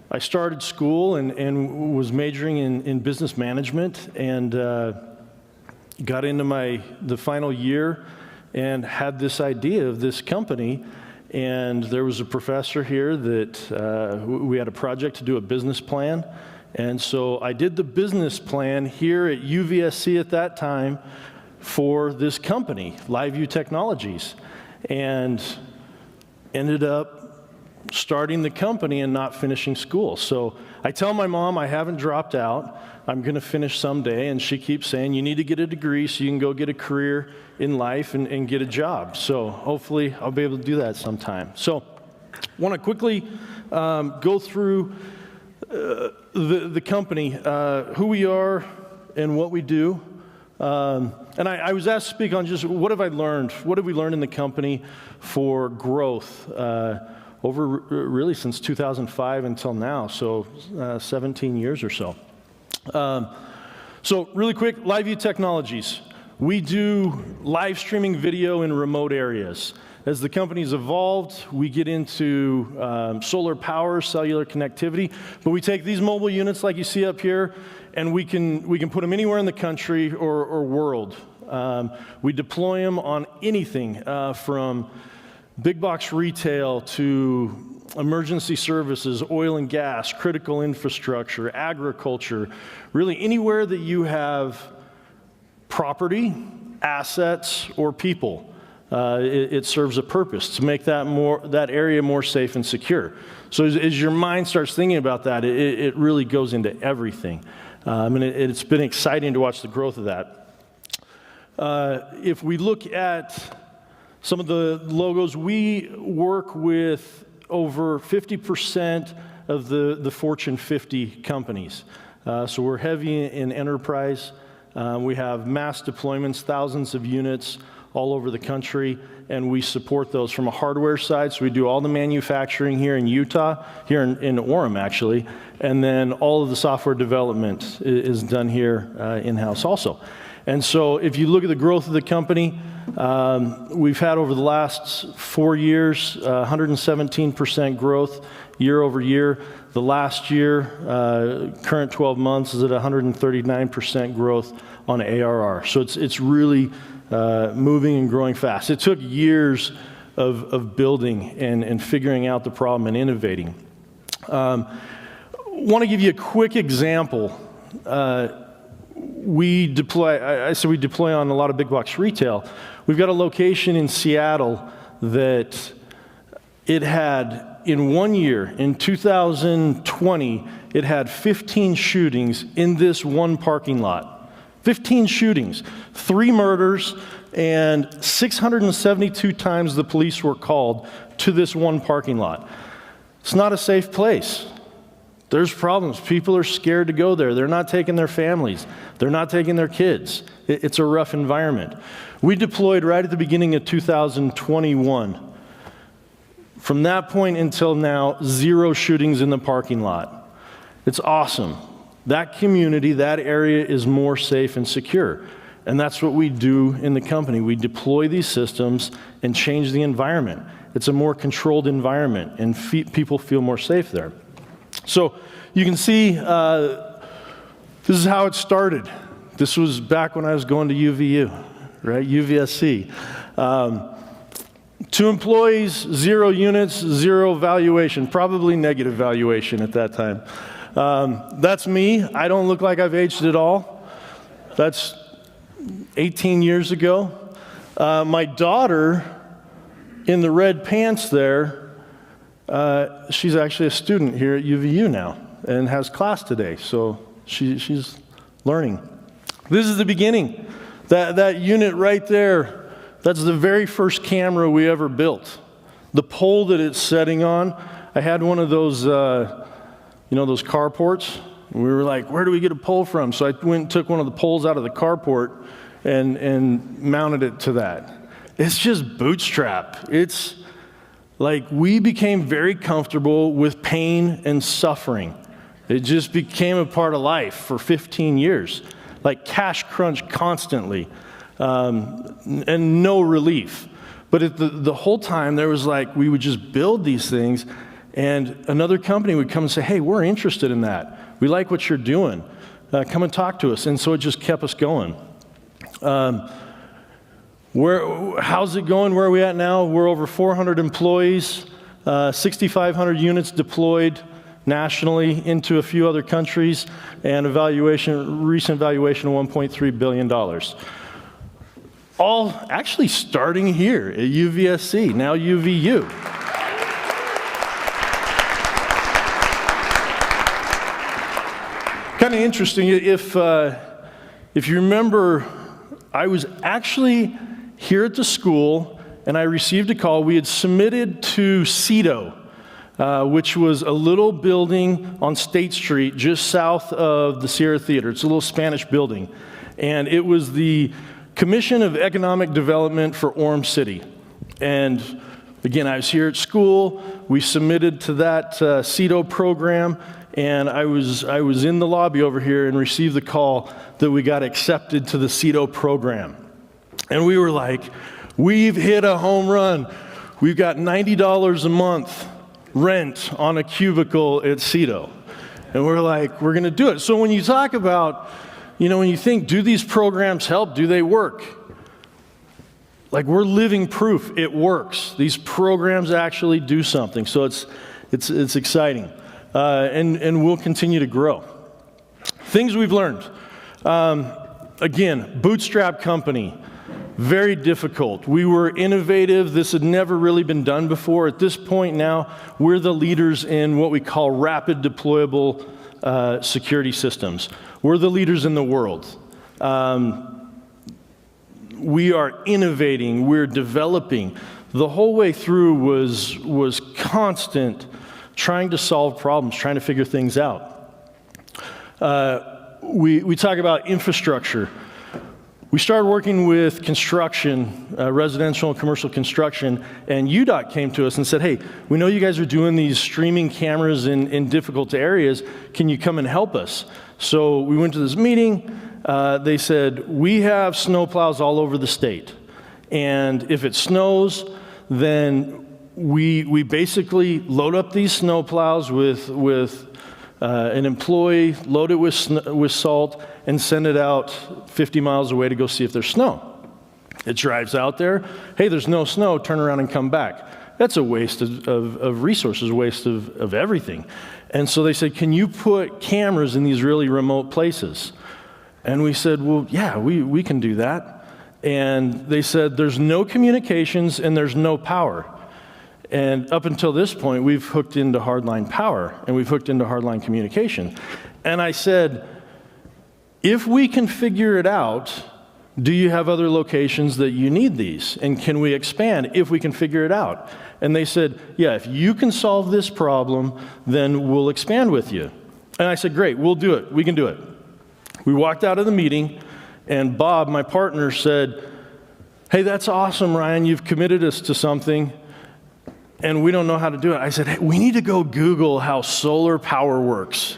I started school and was majoring in business management, and got into the final year and had this idea of this company. And there was a professor here that we had a project to do a business plan. And so I did the business plan here at UVSC at that time for this company, LiveView Technologies, and ended up starting the company and not finishing school. So I tell my mom I haven't dropped out. I'm going to finish someday, and she keeps saying, you need to get a degree so you can go get a career in life and get a job. So hopefully I'll be able to do that sometime. So I want to quickly go through the company, who we are and what we do. And I was asked to speak on just what have I learned? What have we learned in the company for growth over really since 2005 until now, so 17 years or so. So really quick, LiveView Technologies. We do live streaming video in remote areas. As the company's evolved, we get into solar power, cellular connectivity, but we take these mobile units like you see up here, and we can put them anywhere in the country or world. We deploy them on anything from big box retail to emergency services, oil and gas, critical infrastructure, agriculture, really anywhere that you have property, assets, or people. It serves a purpose to make that area more safe and secure. So as your mind starts thinking about that, it really goes into everything. And it's been exciting to watch the growth of that. If we look at some of the logos, we work with over 50% of the Fortune 50 companies. So we're heavy in enterprise. We have mass deployments, thousands of units all over the country, and we support those from a hardware side. So we do all the manufacturing here in Utah, here in Orem actually, and then all of the software development is done here in-house also. And so if you look at the growth of the company, we've had over the last 4 years, 117% growth year over year. The last year, current 12 months, is at 139% growth on ARR. So it's really moving and growing fast. It took years of building and figuring out the problem and innovating. Want to give you a quick example. We deploy on a lot of big box retail. We've got a location in Seattle that it had, in 1 year, in 2020, it had 15 shootings in this one parking lot. 15 shootings, 3 murders, and 672 times the police were called to this one parking lot. It's not a safe place. There's problems. People are scared to go there. They're not taking their families. They're not taking their kids. It's a rough environment. We deployed right at the beginning of 2021. From that point until now, 0 shootings in the parking lot. It's awesome. That community, that area is more safe and secure. And that's what we do in the company. We deploy these systems and change the environment. It's a more controlled environment, and people feel more safe there. So you can see this is how it started. This was back when I was going to UVU, right? UVSC. 2 employees, 0 units, 0 valuation, probably negative valuation at that time. That's me. I don't look like I've aged at all. That's 18 years ago. My daughter in the red pants there, she's actually a student here at UVU now and has class today, so she's learning. This is the beginning. That unit right there, that's the very first camera we ever built. The pole that it's setting on, I had one of those, those carports. We were like, where do we get a pole from? So I went and took one of the poles out of the carport and mounted it to that. It's just bootstrap. It's like we became very comfortable with pain and suffering. It just became a part of life for 15 years. Like cash crunch constantly and no relief. But the whole time there was like, we would just build these things and another company would come and say, hey, we're interested in that. We like what you're doing. Come and talk to us. And so it just kept us going. How's it going? Where are we at now? We're over 400 employees, 6,500 units deployed nationally into a few other countries, and recent valuation of $1.3 billion. All actually starting here at UVSC, now UVU. Kind of interesting, if you remember, I was actually here at the school, and I received a call. We had submitted to CEDO, which was a little building on State Street just south of the Sierra Theater. It's a little Spanish building. And it was the Commission of Economic Development for Orem City. And again, I was here at school. We submitted to that CETO program, and I was in the lobby over here and received the call that we got accepted to the CETO program. And we were like, we've hit a home run. We've got $90 a month rent on a cubicle at CETO. And we're like, we're going to do it. So when you talk about, when you think, do these programs help? Do they work? Like, we're living proof it works. These programs actually do something. So it's exciting. And we'll continue to grow. Things we've learned. Again, bootstrap company. Very difficult. We were innovative. This had never really been done before. At this point now, we're the leaders in what we call rapid deployable security systems. We're the leaders in the world. We are innovating. We're developing. The whole way through was constant trying to solve problems, trying to figure things out. We talk about infrastructure. We started working with construction, residential and commercial construction, and UDOT came to us and said, hey, we know you guys are doing these streaming cameras in difficult areas. Can you come and help us? So we went to this meeting. They said, we have snowplows all over the state. And if it snows, then we basically load up these snowplows with an employee, load it with salt, and send it out 50 miles away to go see if there's snow. It drives out there. Hey, there's no snow. Turn around and come back. That's a waste of resources, a waste of everything. And so they said, can you put cameras in these really remote places? And we said, well, yeah, we can do that. And they said, there's no communications and there's no power. And up until this point, we've hooked into hardline power and we've hooked into hardline communication. And I said, if we can figure it out, do you have other locations that you need these? And can we expand if we can figure it out? And they said, yeah, if you can solve this problem, then we'll expand with you. And I said, great, we'll do it. We can do it. We walked out of the meeting, and Bob, my partner, said, hey, that's awesome, Ryan. You've committed us to something, and we don't know how to do it. I said, hey, we need to go Google how solar power works.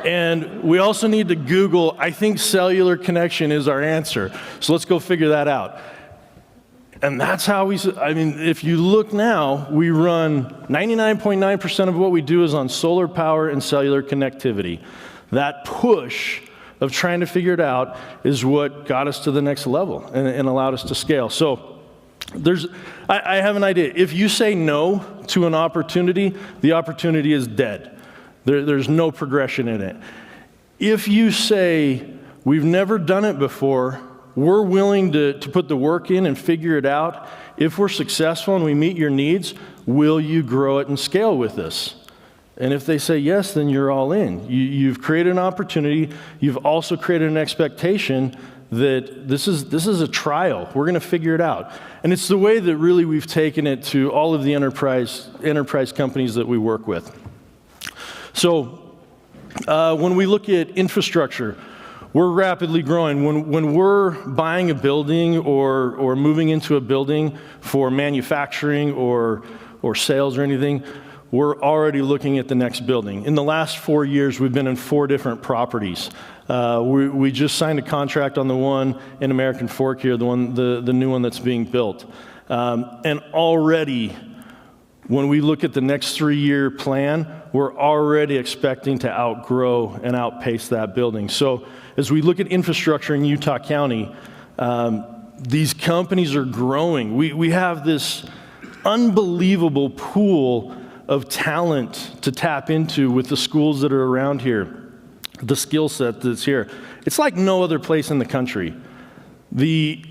And we also need to Google, I think cellular connection is our answer. So let's go figure that out. And that's how if you look now, we run 99.9% of what we do is on solar power and cellular connectivity. That push of trying to figure it out is what got us to the next level and allowed us to scale. So I have an idea. If you say no to an opportunity, the opportunity is dead. There's no progression in it. If you say, we've never done it before, we're willing to put the work in and figure it out. If we're successful and we meet your needs, will you grow it and scale with us? And if they say yes, then you're all in. You've created an opportunity. You've also created an expectation that this is a trial. We're going to figure it out. And it's the way that really we've taken it to all of the enterprise companies that we work with. So when we look at infrastructure, we're rapidly growing. When we're buying a building or moving into a building for manufacturing or sales or anything, we're already looking at the next building. In the last 4 years, we've been in 4 different properties. We just signed a contract on the one in American Fork here, the new one that's being built. And already, when we look at the next 3-year plan, we're already expecting to outgrow and outpace that building. So as we look at infrastructure in Utah County, these companies are growing. We have this unbelievable pool of talent to tap into with the schools that are around here, the skill set that's here. It's like no other place in the country. The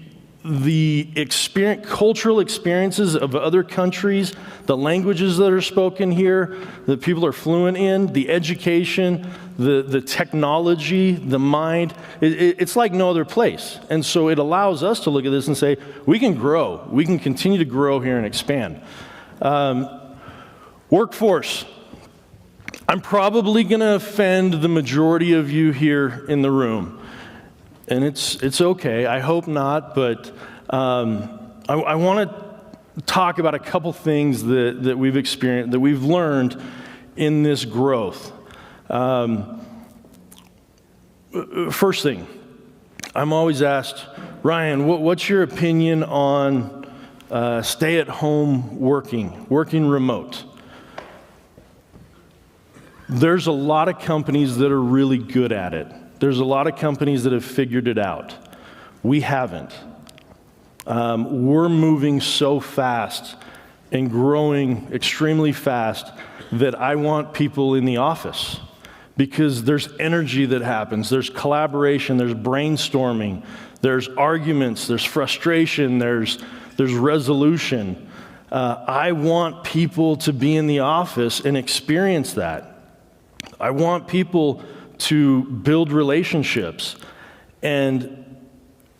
cultural experiences of other countries, the languages that are spoken here, that people are fluent in, the education, the technology, the mind, it's like no other place. And so it allows us to look at this and say, we can grow. We can continue to grow here and expand. Workforce. I'm probably going to offend the majority of you here in the room. and it's okay. I hope not, but I want to talk about a couple things that we've experienced, that we've learned in this growth. First thing, I'm always asked, Ryan, what's your opinion on stay-at-home working remote? There's a lot of companies that are really good at it. There's a lot of companies that have figured it out. We haven't. We're moving so fast and growing extremely fast that I want people in the office, because there's energy that happens, there's collaboration, there's brainstorming, there's arguments, there's frustration, there's resolution. I want people to be in the office and experience that. I want people to build relationships. And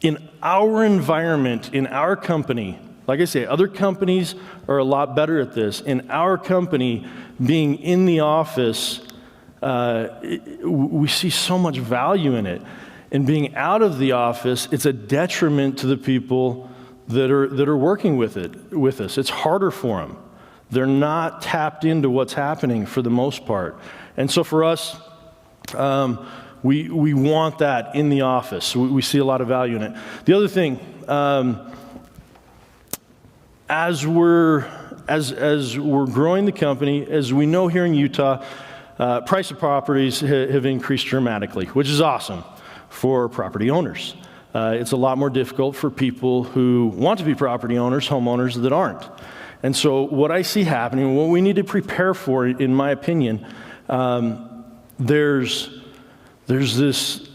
in our environment, in our company, like I say, other companies are a lot better at this. In our company, being in the office, we see so much value in it. And being out of the office, it's a detriment to the people that are working with us. It's harder for them. They're not tapped into what's happening for the most part. And so for us, we want that in the office. We see a lot of value in it. The other thing, as we're growing the company, as we know here in Utah, price of properties have increased dramatically, which is awesome for property owners. It's a lot more difficult for people who want to be property owners, homeowners that aren't. And so what I see happening, what we need to prepare for, in my opinion, there's this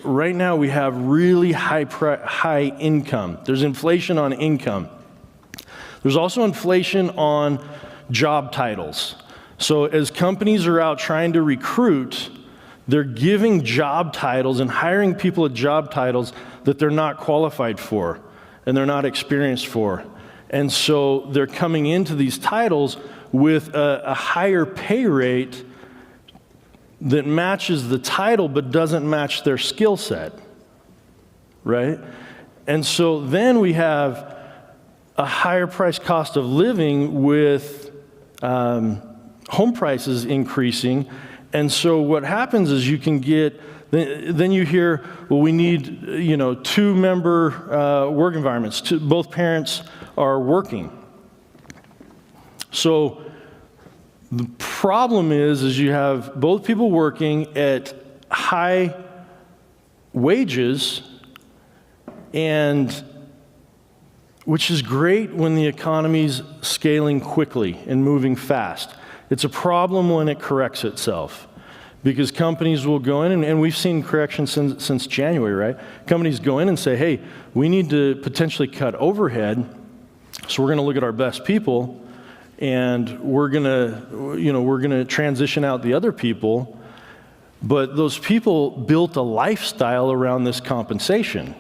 right now we have really high income. There's inflation on income. There's also inflation on job titles. So as companies are out trying to recruit, they're giving job titles and hiring people at job titles that they're not qualified for and they're not experienced for. And so they're coming into these titles with a higher pay rate that matches the title but doesn't match their skill set, right? And so then we have a higher price cost of living with home prices increasing. And so what happens is you can get, then you hear, well, we need, 2-member work environments. Both parents are working. So the problem is you have both people working at high wages, and which is great when the economy's scaling quickly and moving fast. It's a problem when it corrects itself, because companies will go in, and we've seen corrections since January, right? Companies go in and say, hey, we need to potentially cut overhead, so we're going to look at our best people, and we're going to transition out the other people. But those people built a lifestyle around this compensation.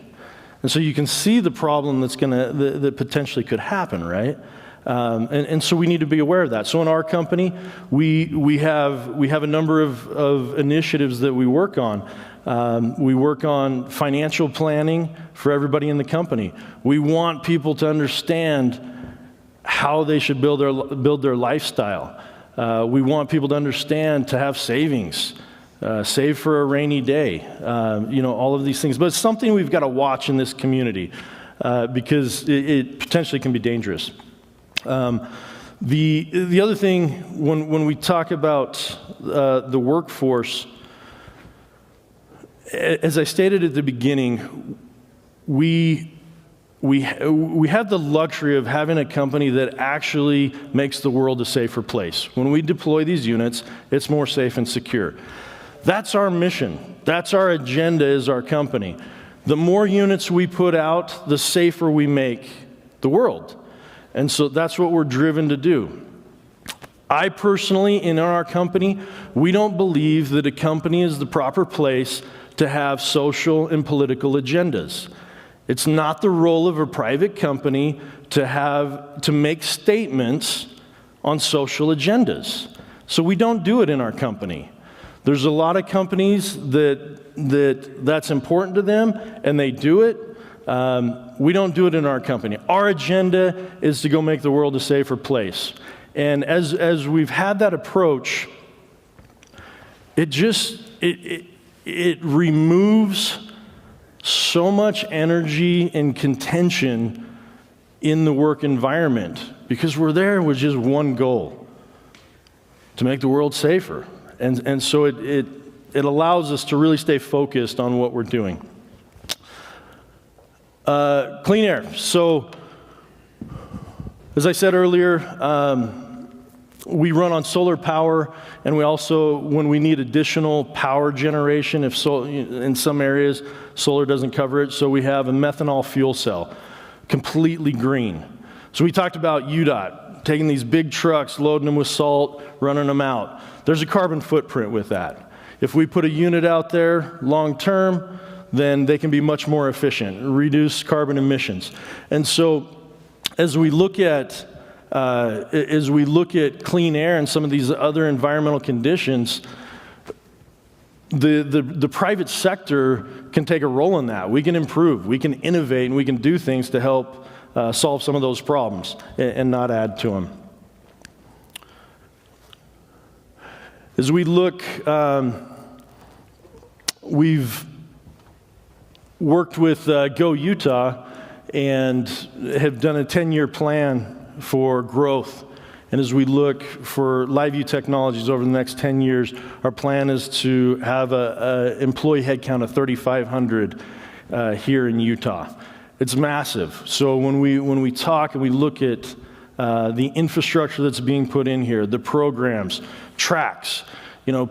And so you can see the problem that potentially could happen, right? And so we need to be aware of that. So in our company, we have a number of initiatives that we work on. We work on financial planning for everybody in the company. We want people to understand how they should build their lifestyle. We want people to understand to have savings, save for a rainy day, all of these things. But it's something we've got to watch in this community because it potentially can be dangerous. The other thing, when we talk about the workforce, as I stated at the beginning, we have the luxury of having a company that actually makes the world a safer place. When we deploy these units, it's more safe and secure. That's our mission. That's our agenda as our company. The more units we put out, the safer we make the world. And so that's what we're driven to do. I personally, in our company, we don't believe that a company is the proper place to have social and political agendas. It's not the role of a private company to make statements on social agendas. So we don't do it in our company. There's a lot of companies that's important to them, and they do it. We don't do it in our company. Our agenda is to go make the world a safer place. And as we've had that approach, it removes so much energy and contention in the work environment, because we're there with just one goal: to make the world safer. And so it allows us to really stay focused on what we're doing. Clean air. So, as I said earlier, we run on solar power, and we also, when we need additional power generation, in some areas, solar doesn't cover it, so we have a methanol fuel cell, completely green. So we talked about UDOT, taking these big trucks, loading them with salt, running them out. There's a carbon footprint with that. If we put a unit out there long term, then they can be much more efficient, reduce carbon emissions. And so as we look at clean air and some of these other environmental conditions, the private sector can take a role in that. We can improve, we can innovate, and we can do things to help solve some of those problems and not add to them. As we look, we've worked with Go Utah and have done a 10-year plan for growth. And as we look for LiveView Technologies over the next 10 years, our plan is to have an employee headcount of 3,500 here in Utah. It's massive. So when we talk and we look at the infrastructure that's being put in here, the programs, tracks,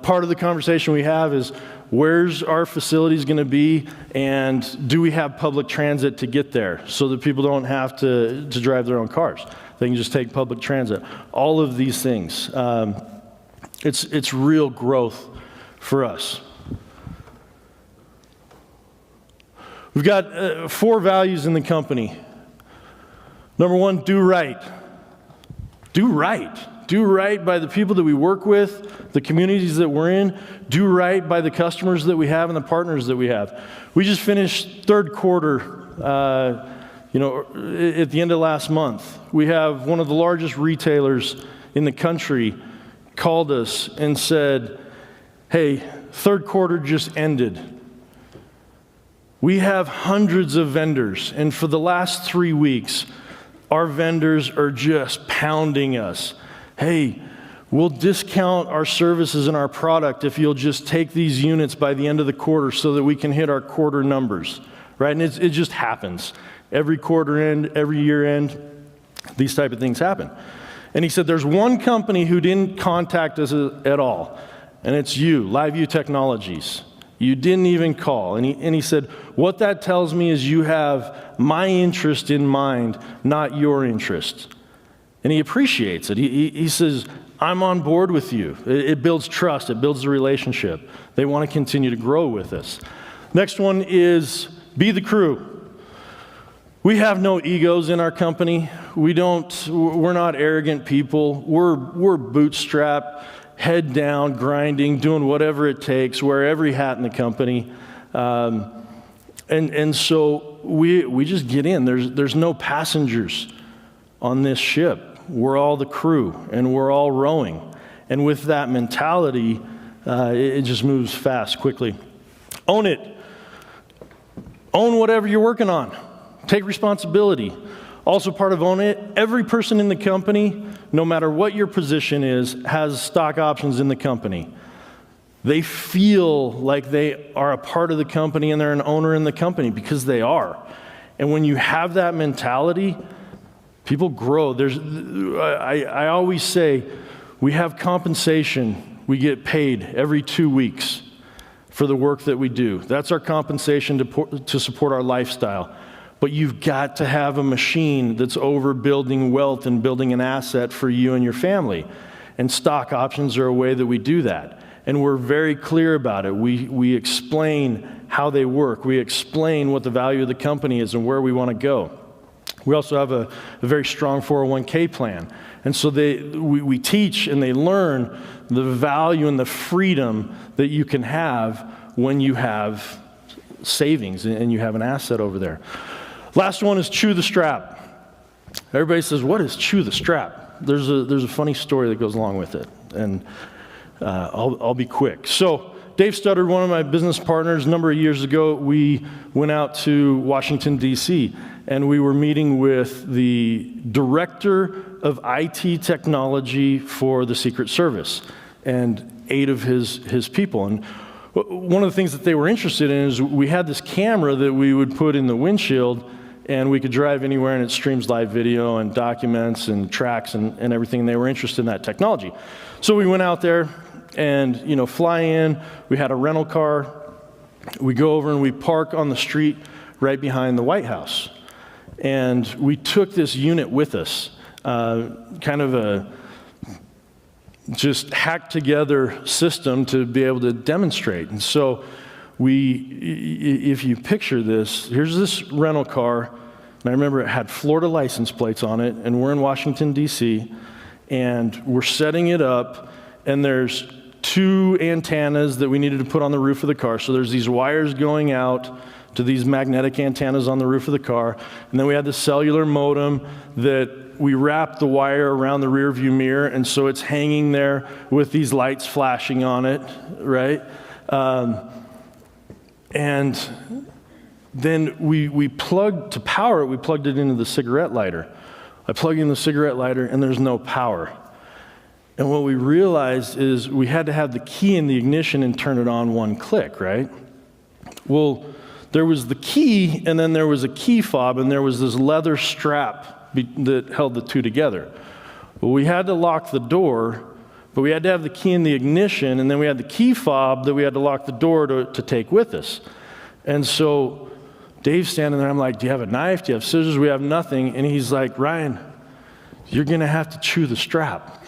part of the conversation we have is, where's our facilities going to be, and do we have public transit to get there so that people don't have to drive their own cars? They can just take public transit. All of these things. It's real growth for us. We've got 4 values in the company. Number 1, do right. Do right. Do right by the people that we work with, the communities that we're in. Do right by the customers that we have and the partners that we have. We just finished third quarter, at the end of last month. We have one of the largest retailers in the country called us and said, hey, third quarter just ended. We have hundreds of vendors, and for the last 3 weeks, our vendors are just pounding us. Hey, we'll discount our services and our product if you'll just take these units by the end of the quarter so that we can hit our quarter numbers, right? And it just happens. Every quarter end, every year end, these type of things happen. And he said, there's one company who didn't contact us at all, and it's you, LiveView Technologies. You didn't even call. And he said, what that tells me is you have my interest in mind, not your interest. And he appreciates it. He says, I'm on board with you. It builds trust. It builds the relationship. They want to continue to grow with us. Next one is be the crew. We have no egos in our company. We're not arrogant people. We're bootstrapped, head down, grinding, doing whatever it takes, wear every hat in the company. And so we just get in. There's no passengers on this ship. We're all the crew, and we're all rowing. And with that mentality, it just moves fast, quickly. Own it. Own whatever you're working on. Take responsibility. Also part of own it, every person in the company, no matter what your position is, has stock options in the company. They feel like they are a part of the company and they're an owner in the company because they are. And when you have that mentality, people grow. I always say, we have compensation. We get paid every 2 weeks for the work that we do. That's our compensation to support our lifestyle. But you've got to have a machine that's over building wealth and building an asset for you and your family. And stock options are a way that we do that. And we're very clear about it. We explain how they work. We explain what the value of the company is and where we want to go. We also have a very strong 401k plan. And so we teach and they learn the value and the freedom that you can have when you have savings and you have an asset over there. Last one is chew the strap. Everybody says, what is chew the strap? There's a funny story that goes along with it, and I'll be quick. So Dave Studdard, one of my business partners, a number of years ago, we went out to Washington, D.C., and we were meeting with the director of IT technology for the Secret Service and 8 of his people. And one of the things that they were interested in is we had this camera that we would put in the windshield, and we could drive anywhere, and it streams live video and documents and tracks and everything. And they were interested in that technology. So we went out there and, fly in. We had a rental car. We go over and we park on the street right behind the White House. And we took this unit with us, kind of a just hacked together system to be able to demonstrate. And so if you picture this, here's this rental car, and I remember it had Florida license plates on it, and we're in Washington, D.C., and we're setting it up, and there's 2 antennas that we needed to put on the roof of the car. So there's these wires going out to these magnetic antennas on the roof of the car, and then we had the cellular modem that we wrapped the wire around the rear view mirror, and so it's hanging there with these lights flashing on it, right? And then we plugged, to power it, we plugged it into the cigarette lighter. I plug in the cigarette lighter, and there's no power. And what we realized is we had to have the key in the ignition and turn it on one click, right? Well, there was the key, and then there was a key fob, and there was this leather strap that held the two together. Well, we had to lock the door, but we had to have the key in the ignition, and then we had the key fob that we had to lock the door to take with us. And so Dave's standing there. I'm like, do you have a knife? Do you have scissors? We have nothing. And he's like, Ryan, you're going to have to chew the strap.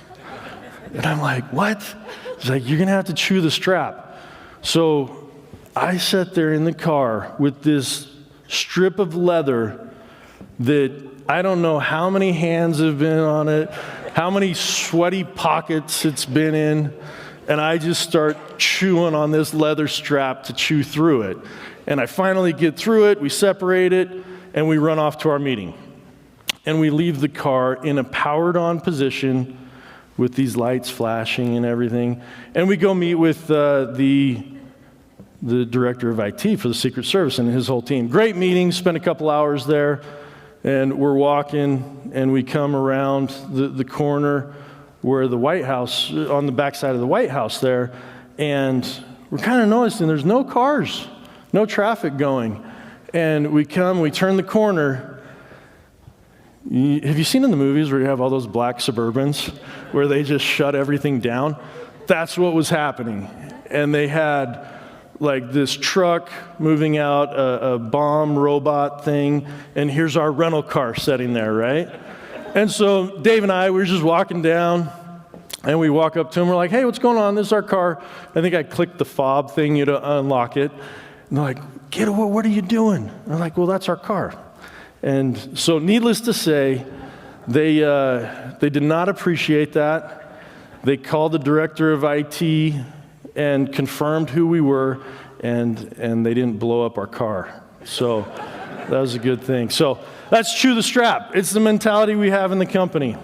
And I'm like, what? He's like, you're going to have to chew the strap. So I sat there in the car with this strip of leather that I don't know how many hands have been on it, how many sweaty pockets it's been in, and I just start chewing on this leather strap to chew through it. And I finally get through it, we separate it, and we run off to our meeting. And we leave the car in a powered-on position with these lights flashing and everything. And we go meet with the director of IT for the Secret Service and his whole team. Great meeting, spent a couple hours there, and we're walking, and we come around the corner where the White House, on the backside of the White House there, and we're kind of noticing there's no cars, no traffic going. And we turn the corner. Have you seen in the movies where you have all those black Suburbans where they just shut everything down? That's what was happening. And they had like this truck moving out, a bomb robot thing, and here's our rental car sitting there, right? And so Dave and I, we were just walking down, and we walk up to him, we're like, hey, what's going on? This is our car. I think I clicked the fob thing to unlock it. And they're like, what are you doing? And I'm like, well, that's our car. And so needless to say, they did not appreciate that. They called the director of IT and confirmed who we were, and they didn't blow up our car. So that was a good thing. So that's chew the strap. It's the mentality we have in the company.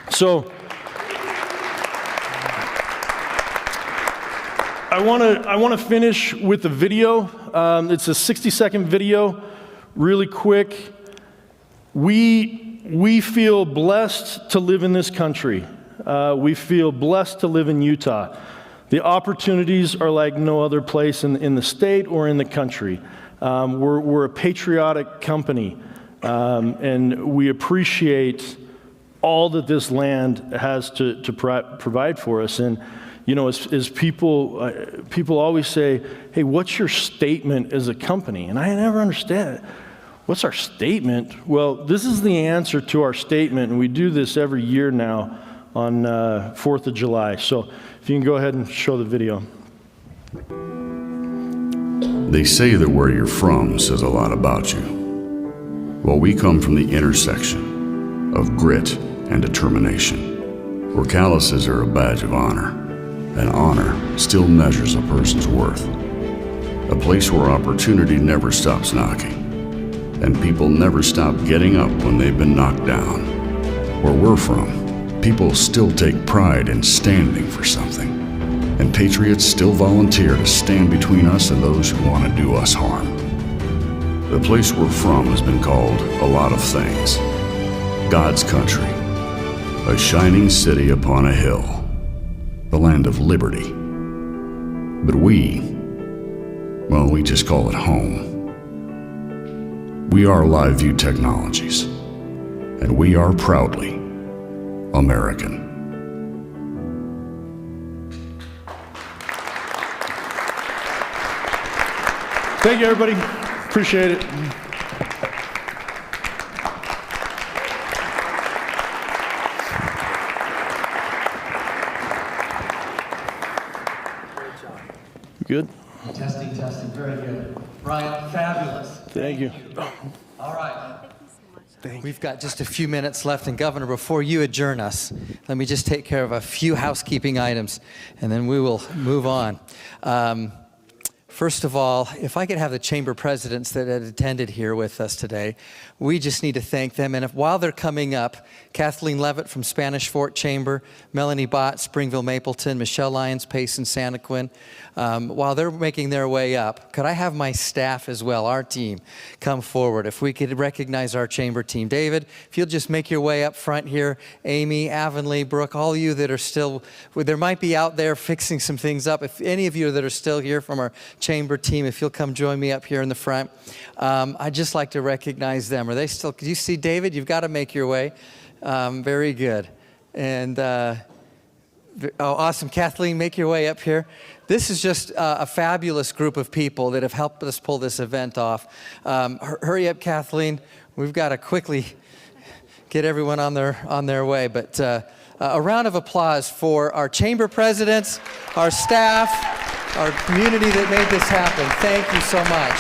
So I want to finish with a video. It's a 60-second video, really quick. We feel blessed to live in this country. We feel blessed to live in Utah. The opportunities are like no other place in the state or in the country. We're a patriotic company, and we appreciate all that this land has to provide for us. And you know, as people always say, hey, what's your statement as a company? And I never understand it. What's our statement? Well, this is the answer to our statement, and we do this every year now on 4th of July. So if you can go ahead and show the video. They say that where you're from says a lot about you. Well, we come from the intersection of grit and determination, where calluses are a badge of honor, and honor still measures a person's worth. A place where opportunity never stops knocking, and people never stop getting up when they've been knocked down. Where we're from, people still take pride in standing for something, and patriots still volunteer to stand between us and those who want to do us harm. The place we're from has been called a lot of things. God's country, a shining city upon a hill, the land of liberty. But we just call it home. We are LiveView Technologies, and we are proudly American. Thank you, everybody. Appreciate it. Good? Testing, very good. Brian, fabulous. Thank you. All right. We've got just a few minutes left, and Governor, before you adjourn us, let me just take care of a few housekeeping items, and then we will move on. First of all, if I could have the chamber presidents that had attended here with us today, we just need to thank them. And while they're coming up, Kathleen Levitt from Spanish Fort Chamber, Melanie Bott, Springville Mapleton, Michelle Lyons, Payson, Santaquin, while they're making their way up, could I have my staff as well, our team, come forward? If we could recognize our chamber team. David, if you'll just make your way up front here. Amy, Avonlea, Brooke, all you that are still, there might be out there fixing some things up. If any of you that are still here from our chamber team, if you'll come join me up here in the front. I'd just like to recognize them. Are they still, can you see David? You've got to make your way. Very good. And, awesome. Kathleen, make your way up here. This is just a fabulous group of people that have helped us pull this event off. Hurry up, Kathleen. We've got to quickly get everyone on their way. But a round of applause for our chamber presidents, our staff, our community that made this happen. Thank you so much.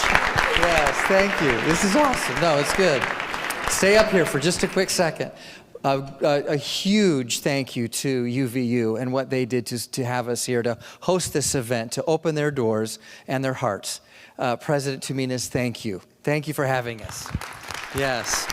Yes, thank you. This is awesome. No, it's good. Stay up here for just a quick second. A huge thank you to UVU and what they did to have us here to host this event, to open their doors and their hearts. President Tuminas, thank you. Thank you for having us. Yes.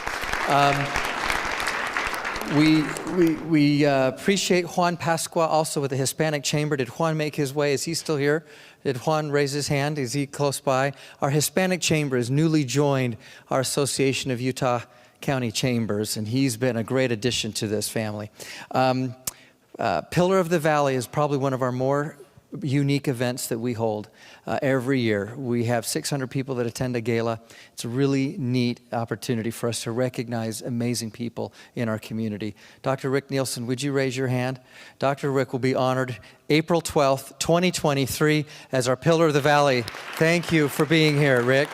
We appreciate Juan Pascua also with the Hispanic Chamber. Did Juan make his way? Is he still here? Did Juan raise his hand? Is he close by? Our Hispanic Chamber has newly joined our Association of Utah County Chambers, and he's been a great addition to this family. Pillar of the Valley is probably one of our more unique events that we hold every year. We have 600 people that attend a gala. It's a really neat opportunity for us to recognize amazing people in our community. Dr. Rick Nielsen, would you raise your hand? Dr. Rick will be honored April 12th, 2023 as our Pillar of the Valley. Thank you for being here, Rick.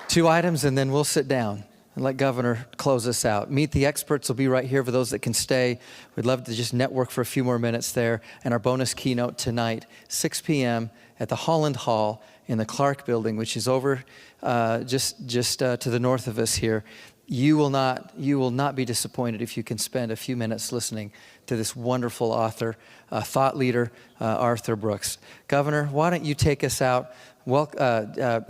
2 items, and then we'll sit down and let Governor close us out. Meet the Experts will be right here for those that can stay. We'd love to just network for a few more minutes there. And our bonus keynote tonight, 6 p.m. at the Holland Hall in the Clark Building, which is over just to the north of us here. You will not be disappointed if you can spend a few minutes listening to this wonderful author, thought leader, Arthur Brooks. Governor, why don't you take us out?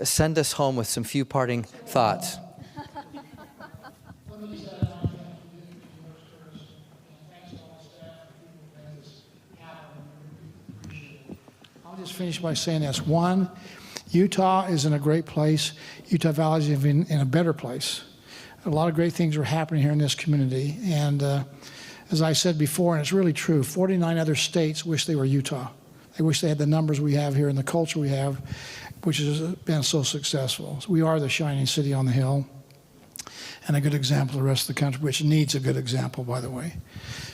Send us home with some few parting thoughts. I'll just finish by saying this. One, Utah is in a great place. Utah Valley is in a better place. A lot of great things are happening here in this community. And as I said before, and it's really true, 49 other states wish they were Utah. They wish they had the numbers we have here and the culture we have, which has been so successful. So we are the shining city on the hill and a good example of the rest of the country, which needs a good example, by the way.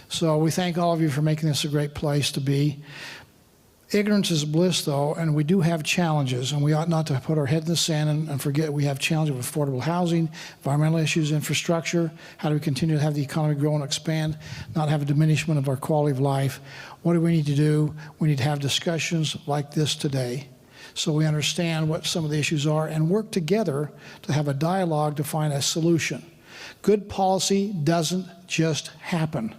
So we thank all of you for making this a great place to be. Ignorance is bliss, though, and we do have challenges, and we ought not to put our head in the sand and forget we have challenges with affordable housing, environmental issues, infrastructure. How do we continue to have the economy grow and expand, not have a diminishment of our quality of life? What do we need to do? We need to have discussions like this today so we understand what some of the issues are and work together to have a dialogue to find a solution. Good policy doesn't just happen.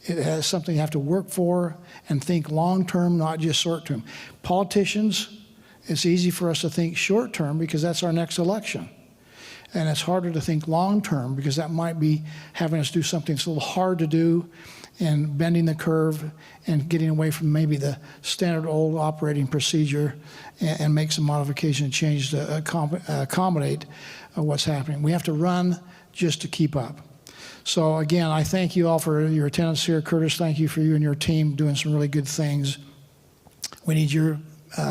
It has something you have to work for and think long-term, not just short-term. Politicians, it's easy for us to think short-term because that's our next election. And it's harder to think long-term because that might be having us do something that's a little hard to do and bending the curve and getting away from maybe the standard old operating procedure and make some modification and change to accommodate what's happening. We have to run just to keep up. So again, I thank you all for your attendance here. Curtis, thank you for you and your team doing some really good things. We need your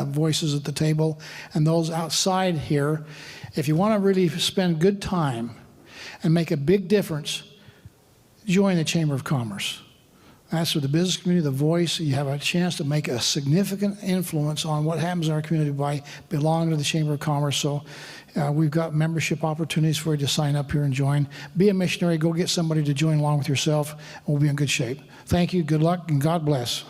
voices at the table and those outside here. If you want to really spend good time and make a big difference, join the Chamber of Commerce. That's for the business community, the voice. You have a chance to make a significant influence on what happens in our community by belonging to the Chamber of Commerce. So we've got membership opportunities for you to sign up here and join. Be a missionary. Go get somebody to join along with yourself, and we'll be in good shape. Thank you. Good luck, and God bless.